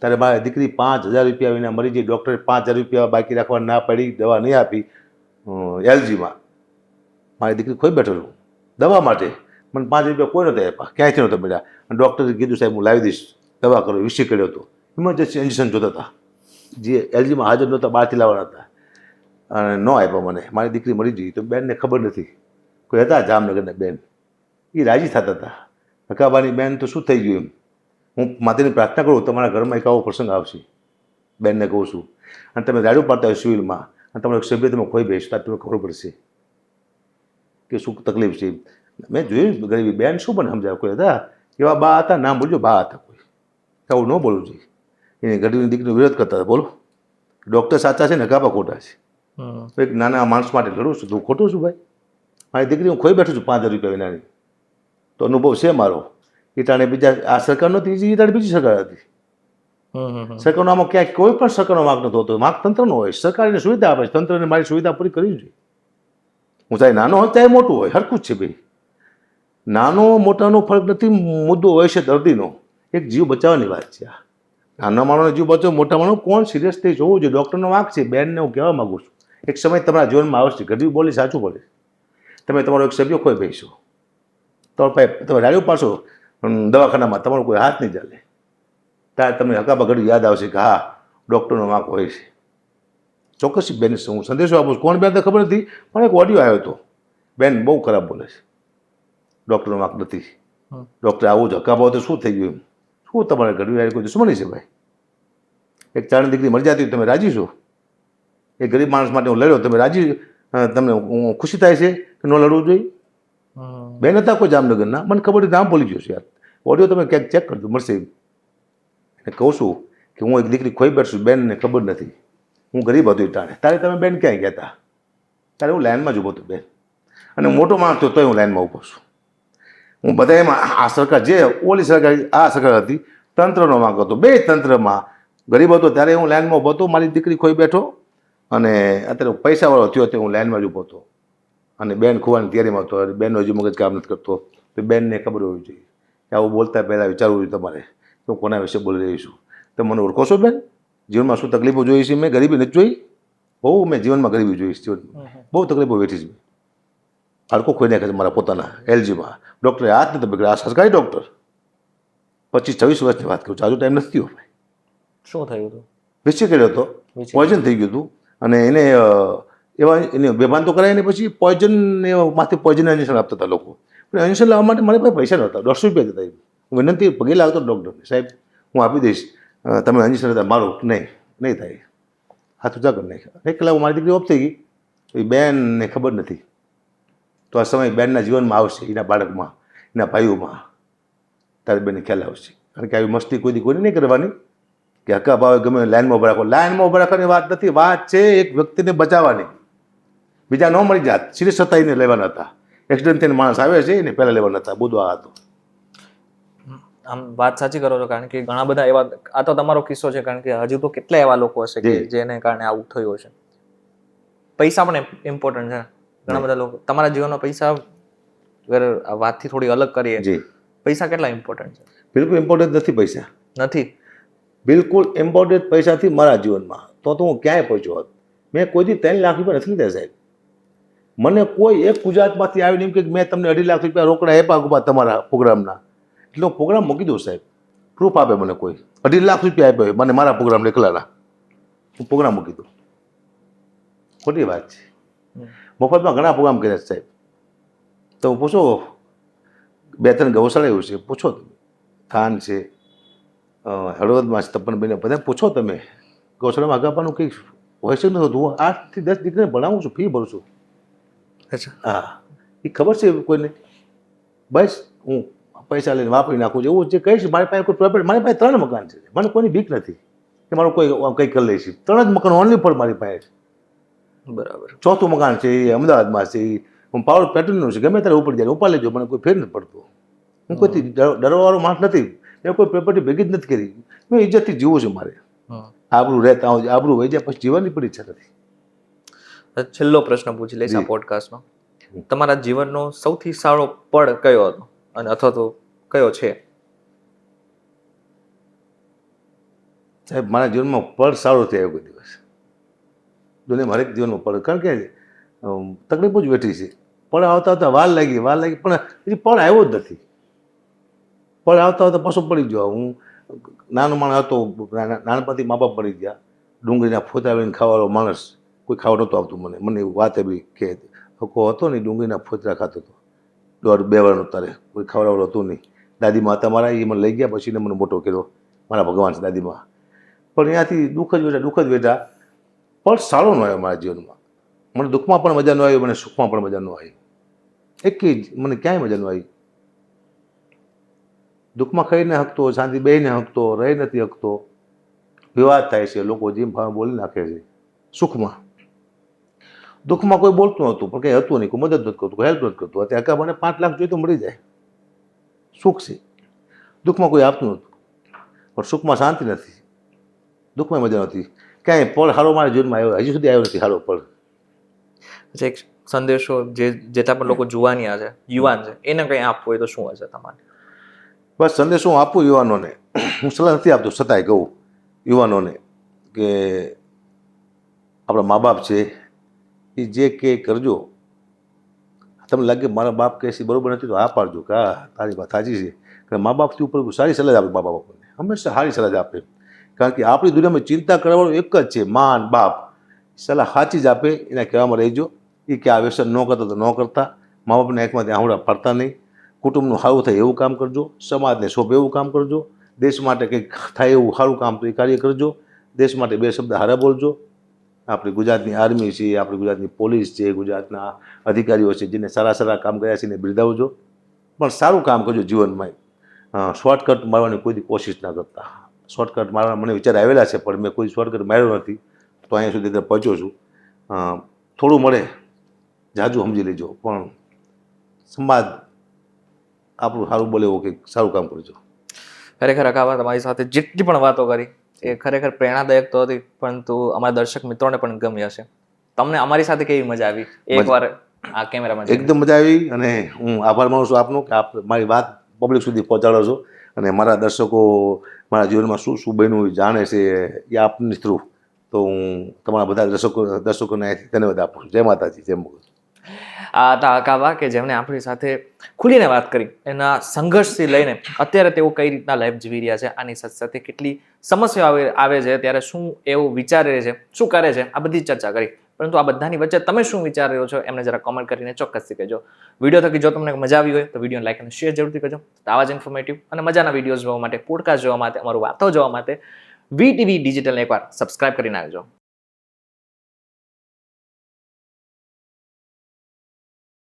ત્યારે મારી દીકરી 5,000 રૂપિયા વિના મરી ગઈ. ડૉક્ટરે 5,000 રૂપિયા બાકી રાખવા ના પાડી, દવા નહીં આપી. એલજીમાં મારી દીકરી ખોઈ બેઠેલું દવા માટે, મને 5 રૂપિયા કોઈ નહોતા આપ્યા, ક્યાંયથી નહોતા મળ્યા. અને ડૉક્ટરે કીધું સાહેબ હું લાવી દઈશ, દવા કરો. વિષય કર્યો હતો, ઇમરજન્સી ઇન્જેક્શન જોતા હતા જે એલજીમાં હાજર નહોતા, બહારથી લાવવાના હતા અને ન આપ્યા મને. મારી દીકરી મરી ગઈ તો બેનને ખબર નથી. કોઈ હતા જામનગરના બેન, એ રાજી થતા હતા. હકાબાની બેન તો શું થઈ ગયું એમ. હું માતાની પ્રાર્થના કરું તમારા ઘરમાં એક આવો પ્રસંગ આવશે, બેનને કહું છું, અને તમે રાડું પાડતા હોય સિવિલમાં અને તમારો એક સભ્ય તમે ખોઈ બેસતા, તમને ખબર પડશે કે શું તકલીફ છે. મેં જોયું ગરીબી. બેન શું પણ સમજાવે. કોઈ હતા એવા બા હતા, નામ બોલજો, બા હતા કોઈ, આવું ન બોલવું જોઈએ. એને ગરીબની દીકરીનો વિરોધ કરતા હતા. બોલો ડૉક્ટર સાચા છે ને હકાબા ખોટા છે. એક નાના માણસ માટે લડું છું, તું ખોટું છું ભાઈ. મારી દીકરી હું ખોઈ બેઠું છું 5,000 રૂપિયા વિનાની, તો અનુભવ છે મારો. એ ટાણે બીજા આ સરકાર નહોતી, એ ટાણે બીજી સરકાર હતી. સરકારનો આમાં ક્યાંય કોઈ પણ સરકારનો વાંક નહોતો હોતો, વાંક તંત્રનો હોય. સરકાર એને સુવિધા આપે છે, તંત્રને મારી સુવિધા પૂરી કરવી જોઈએ. હું ચાહે નાનો હોય ચાહે મોટું હોય, હરખું જ છે ભાઈ. નાનો મોટાનો ફરક નથી, મુદ્દો હોય છે દર્દીનો. એક જીવ બચાવવાની વાત છે આ. નાના માણસનો જીવ બચાવો, મોટા માણસ કોણ સિરિયસ થઈ જોવું જોઈએ. ડૉક્ટરનો વાંક છે. બેનને હું કહેવા માગું છું, એક સમય તમારા જીવનમાં આવશે, ગરીબ બોલી સાચું બોલે, તમે તમારો એક સભ્ય ખોઈ બેસો તો તમે રાડ્યું પાડશો દવાખાનામાં, તમારો કોઈ હાથ નહીં ચાલે. ત્યારે તમને હકાબા ઘડી યાદ આવશે કે હા ડૉક્ટરનો વાંક હોય છે. ચોક્કસ બેન હું સંદેશો આપું છું. કોણ બેન તો ખબર નથી, પણ એક ઓડિયો આવ્યો હતો, બેન બહુ ખરાબ બોલે છે, ડૉક્ટરનો વાંક નથી, ડૉક્ટર આવું જ હકાબા તો શું થઈ ગયું એમ. શું તમારે ઘડી કોઈ દુશ્મની છે ભાઈ. એક ચારની દીકરી મરી જતી તમે રાજી છો? એક ગરીબ માણસ માટે હું લડ્યો, તમે રાજી? તમને ખુશી થાય છે કે ન લડવું જોઈએ? બેન હતા કોઈ જામનગરના, મને ખબર નામ ભૂલી ગયો છે યાર. ઓડિયો તમે ક્યાંક ચેક કરજો, મળશે. એને કહું છું કે હું એક દીકરી ખોઈ બેઠું, બેનને ખબર નથી. હું ગરીબ હતો એ ટાણે. તારે તમે બેન ક્યાંય ગયા હતા? ત્યારે હું લાઇનમાં જ ઊભો હતો બેન, અને મોટો માણસ હતો તોય હું લાઇનમાં ઊભો છું. હું બધા એમાં આ સરકાર જે ઓલી સરકાર આ સરકાર હતી, તંત્રનો વાંક હતો. બે તંત્રમાં ગરીબ હતો ત્યારે હું લાઇનમાં ઊભો હતો, મારી દીકરી ખોઈ બેઠો, અને અત્યારે પૈસાવાળો થયો ત્યારે હું લાઇનમાં જ ઊભો હતો અને બેન ખોવાની તૈયારીમાં હતો. અને બેનનો હજી મગજ કામ નથી કરતો. તો બેનને ખબર હોવી જોઈએ કે આવું બોલતા પહેલાં વિચારવું જોઈએ તમારે કે હું કોના વિશે બોલી રહી છું. તમે મને ઓળખો છો બેન? જીવનમાં શું તકલીફો જોઈ છે મેં? ગરીબી નથી જોઈ બહુ, મેં જીવનમાં ગરીબી જોઈ છે. જીવનમાં બહુ તકલીફો વેઠી છે. બાળકો ખોઈ નાખે છે મારા પોતાના એલજીમાં. ડૉક્ટરે હાથ નથી પકડ્યા, આ સરકારી ડૉક્ટર. 25-26 વર્ષની વાત કરું છું, આજુ ટાઈમ નથી થયો. શું થયું હતું? વિષય કર્યો હતો, પોઈઝન થઈ ગયું હતું, અને એને એવા એને બેભાન તો કરાય ને પછી પોઈઝન માથે પોઈઝન ઇન્જેક્શન આપતા હતા લોકો. પણ ઇન્જેક્શન લાવવા માટે મારી પાસે પૈસા નહોતા, 150 રૂપિયા જતા. હું વિનંતી પગે લાગતો ડૉક્ટરને, સાહેબ હું આપી દઈશ, તમે ઇન્જેક્શન હતા મારું નહીં થાય. હાથ ઊંચા કરી નાખ્યા. એક કલાક મારી દીકરી ઓફ થઈ ગઈ. એ બેનને ખબર નથી. તો આ સમય બેનના જીવનમાં આવશે, એના બાળકમાં, એના ભાઈઓમાં, તારે બેનને ખ્યાલ આવશે. કારણ કે આવી મસ્તી કોઈ કોઈને નહીં કરવાની કે હકા ભાવે ગમે લાઇનમાં ઊભા રાખો. લાઇનમાં ઊભા રાખવાની વાત નથી, વાત છે એક વ્યક્તિને બચાવવાની. બીજા ન મળી જાત, સિરિયસ હતા એને લેવાના હતા. એક્સિડન્ટ થઈને માણસ આવે છે એને પહેલાં લેવાના હતા. બધું આ હતું. આમ વાત સાચી કરો છો, કારણ કે ઘણા બધા એવા, આ તો તમારો કિસ્સો છે, કારણ કે હજુ તો કેટલા એવા લોકો હશે કે જેને કારણે આવું થયું હશે. પૈસા પણ ઇમ્પોર્ટન્ટ છે. ઘણા બધા લોકો તમારા જીવનમાં પૈસા, આ વાતથી થોડી અલગ કરીએ, પૈસા કેટલા ઇમ્પોર્ટન્ટ છે? બિલકુલ ઇમ્પોર્ટન્ટ નથી પૈસા. નથી બિલકુલ ઇમ્પોર્ટન્ટ પૈસાથી મારા જીવનમાં તો હું ક્યાંય પહોંચ્યો હોત. મેં કોઈથી 3 લાખ રૂપિયા નથી લીધા સાહેબ. મને કોઈ એક ગુજરાતમાંથી આવીને એમ કે મેં તમને 2.5 લાખ રૂપિયા રોકડા આપ્યા તમારા પ્રોગ્રામના, એટલે હું પ્રોગ્રામ મૂકી દઉં સાહેબ. પ્રૂફ આપે મને કોઈ 2.5 લાખ રૂપિયા આપ્યો મને મારા પ્રોગ્રામ એકલાના, હું પ્રોગ્રામ મૂકી દઉં. ખોટી વાત છે. મફતમાં ઘણા પ્રોગ્રામ કર્યા સાહેબ. તો પૂછો 2-3 ગૌશાળા એવું છે, પૂછો તમે. થાન છે, હળવદમાં છે, તપનભાઈને બધા પૂછો તમે. ગૌશાળામાં અગાપાનું કંઈક હોય છે નથી હોતું. હું 8 થી 10 દીકરીને ભણાવું છું, ફી ભરું છું. અચ્છા. હા, એ ખબર છે કોઈને? બસ હું પૈસા લઈને વાપરી નાખું છું એવું જે કહીશ. મારી પાસે કોઈ પ્રોપર્ટી, મારી પાસે 3 મકાન છે, મને કોઈની બીક નથી કે મારું કોઈ કંઈ કરી લઈશ. 3 જ મકાન ઓનલી ફોર મારી પાસે છે. બરાબર. 4થું મકાન છે એ અમદાવાદમાં છે. એ હું પાવર પેટ્રોલનું છે, ગમે ત્યારે ઉપર જાય ઉપાડ લેજો, મને કોઈ ફેર નથી પડતો. હું કોઈથી ડરવાવાળો માણસ નથી. એ કોઈ પ્રોપર્ટી ભેગી જ નથી કરી. મેં ઇજ્જતથી જીવું છું. મારે આબરૂ રહેતા હોય, આબરૂ વહી જાય પછી જીવવાની પણ ઈચ્છા નથી. છેલ્લો પ્રશ્ન પૂછી લઈશ આ પોડકાસ્ટનો. તમારા જીવનનો સૌથી સારો પળ કયો હતો અને અથવા તો કયો છે? સાહેબ, મારા જીવનમાં પળ સારો થયો કોઈ દિવસ. દુનિયામાં હરેક જીવનનો પળ, કારણ કે તકલીફો જ બેઠી છે. પળ આવતા આવતા વાર લાગી પણ હજી પળ આવ્યો જ નથી. પળ આવતા આવતા પાછો પડી ગયો. હું નાનો માણસ હતો, નાનપણથી મા બાપ પડી ગયા. ડુંગળીના ફોતા આવીને ખાવાળો માણસ, કોઈ ખાવા નહોતું આવતું મને. મને એવું વાત એવી કે હકો હતો ને, ડુંગળીના ફોતરા ખાતો હતો. 1.5-2 વર્ષનો તારે કોઈ ખાવડાવડો હતું નહીં. દાદીમાં હતા મારા, એ મને લઈ ગયા, પછી મને મોટો કર્યો. મારા ભગવાન છે દાદીમાં. પણ ત્યાંથી દુઃખ જ વેઠા. પણ સારો ન આવ્યો મારા જીવનમાં. મને દુઃખમાં પણ મજા ન આવી, મને સુખમાં પણ મજા ન આવી. એક જ મને ક્યાંય મજા ન આવી. દુઃખમાં ખાઈને હકતો, શાંતિ બેહીને હકતો, રહી નથી હકતો. વિવાદ થાય છે, લોકો જેમ ભાવે બોલી નાખે છે. દુઃખમાં કોઈ બોલતું નહોતું, પણ કંઈ હતું નહીં, કોઈ મદદ નથી કરતું, કોઈ હેલ્પ નથી કરતું. અત્યારે અકાબાને 5 લાખ જોઈએ તો મળી જાય. સુખ છે. દુઃખમાં કોઈ આપતું નહોતું, પણ સુખમાં શાંતિ નથી, દુઃખમાં મજા નથી. ક્યાંય પળ સારો મારા જીવનમાં આવ્યો હજી સુધી આવ્યો નથી સારો પળ. એક સંદેશો જેટલા પણ લોકો યુવાન છે એને કંઈ આપવું હોય તો શું હશે તમારે? બસ સંદેશો હું આપું યુવાનોને. હું સલાહ નથી આપતો, છતાંય કહું યુવાનોને કે આપણા મા બાપ છે એ જે કે કરજો. તમને લાગે મારા બાપ કહે છે બરાબર નથી તો હા પાડજો કે હા તારી વાત સાચી છે. કે મા બાપથી ઉપર સારી સલાહ આપે. મા બાપ આપણને હંમેશા સારી સલાહ આપે, કારણ કે આપણી દુનિયામાં ચિંતા કરવાનું એક જ છે, મા બાપ. સલાહ સાચી જ આપે, એના કહેવામાં રહીજો. એ કે આ વ્યસન ન કરતા તો ન કરતા. મા બાપને એકમાંથી આંવડા ફરતા નહીં. કુટુંબનું સારું થાય એવું કામ કરજો. સમાજને શોભે એવું કામ કરજો. દેશ માટે કંઈક થાય એવું સારું કામ તો એ કાર્ય કરજો. દેશ માટે 2 શબ્દ હારા બોલજો. આપણી ગુજરાતની આર્મી છે, આપણી ગુજરાતની પોલીસ છે, ગુજરાતના અધિકારીઓ છે, જેને સારા કામ કર્યા છે એને બિરદાવજો. પણ સારું કામ કરજો જીવનમાં. શોર્ટકટ મારવાની કોઈ કોશિશ ના કરતા. શોર્ટકટ મારવા મને વિચાર આવેલા છે, પણ મેં કોઈ શોર્ટકટ માર્યો નથી, તો અહીંયા સુધી પહોંચ્યો છું. થોડું મળે જાજુ સમજી લેજો, પણ સમાજ આપણું સારું બોલે એવું કંઈક સારું કામ કરજો. ખરેખર અકાબા, તમારી સાથે જેટલી પણ વાતો કરી એ ખરેખર પ્રેરણાદાયક તો હતી, પરંતુ અમારા દર્શક મિત્રોને પણ ગમી હશે. તમને અમારી સાથે કેવી મજા આવી? એકવાર આ કેમેરામાં એકદમ મજા આવી, અને હું આભાર માનું છું આપનો કે આપ મારી વાત પબ્લિક સુધી પહોંચાડો છો, અને મારા દર્શકો મારા જીવનમાં શું શું બન્યું જાણે છે એ આપની થ્રુ. તો હું તમારા બધા દર્શકોને ધન્યવાદ આપું છું. જય માતાજી, જય મોગલ. આ હતા અકાબા કે જેમણે આપણી સાથે ખુલીને વાત કરી એના સંઘર્ષથી લઈને અત્યારે તેઓ કઈ રીતના લાઈફ જીવી રહ્યા છે, આની સાથે સાથે કેટલી સમસ્યાઓ આવે છે, ત્યારે શું એવું વિચારે છે, શું કરે છે, આ બધી ચર્ચા કરી. પરંતુ આ બધાની વચ્ચે તમે શું વિચાર રહ્યો છો એમને જરા કોમેન્ટ કરીને ચોક્કસથી કહેજો. વિડીયો થકી જો તમને મજા આવી હોય તો વિડીયો લાઈક અને શેર જરૂરથી કરજો. તો આવા જ ઇન્ફોર્મેટિવ અને મજાના વિડીયોઝ જોવા માટે, પોડકાસ્ટ જોવા માટે, અમારું વાતો જોવા માટે VTV ડિજિટલને એકવાર સબસ્ક્રાઇબ કરી નાખજો.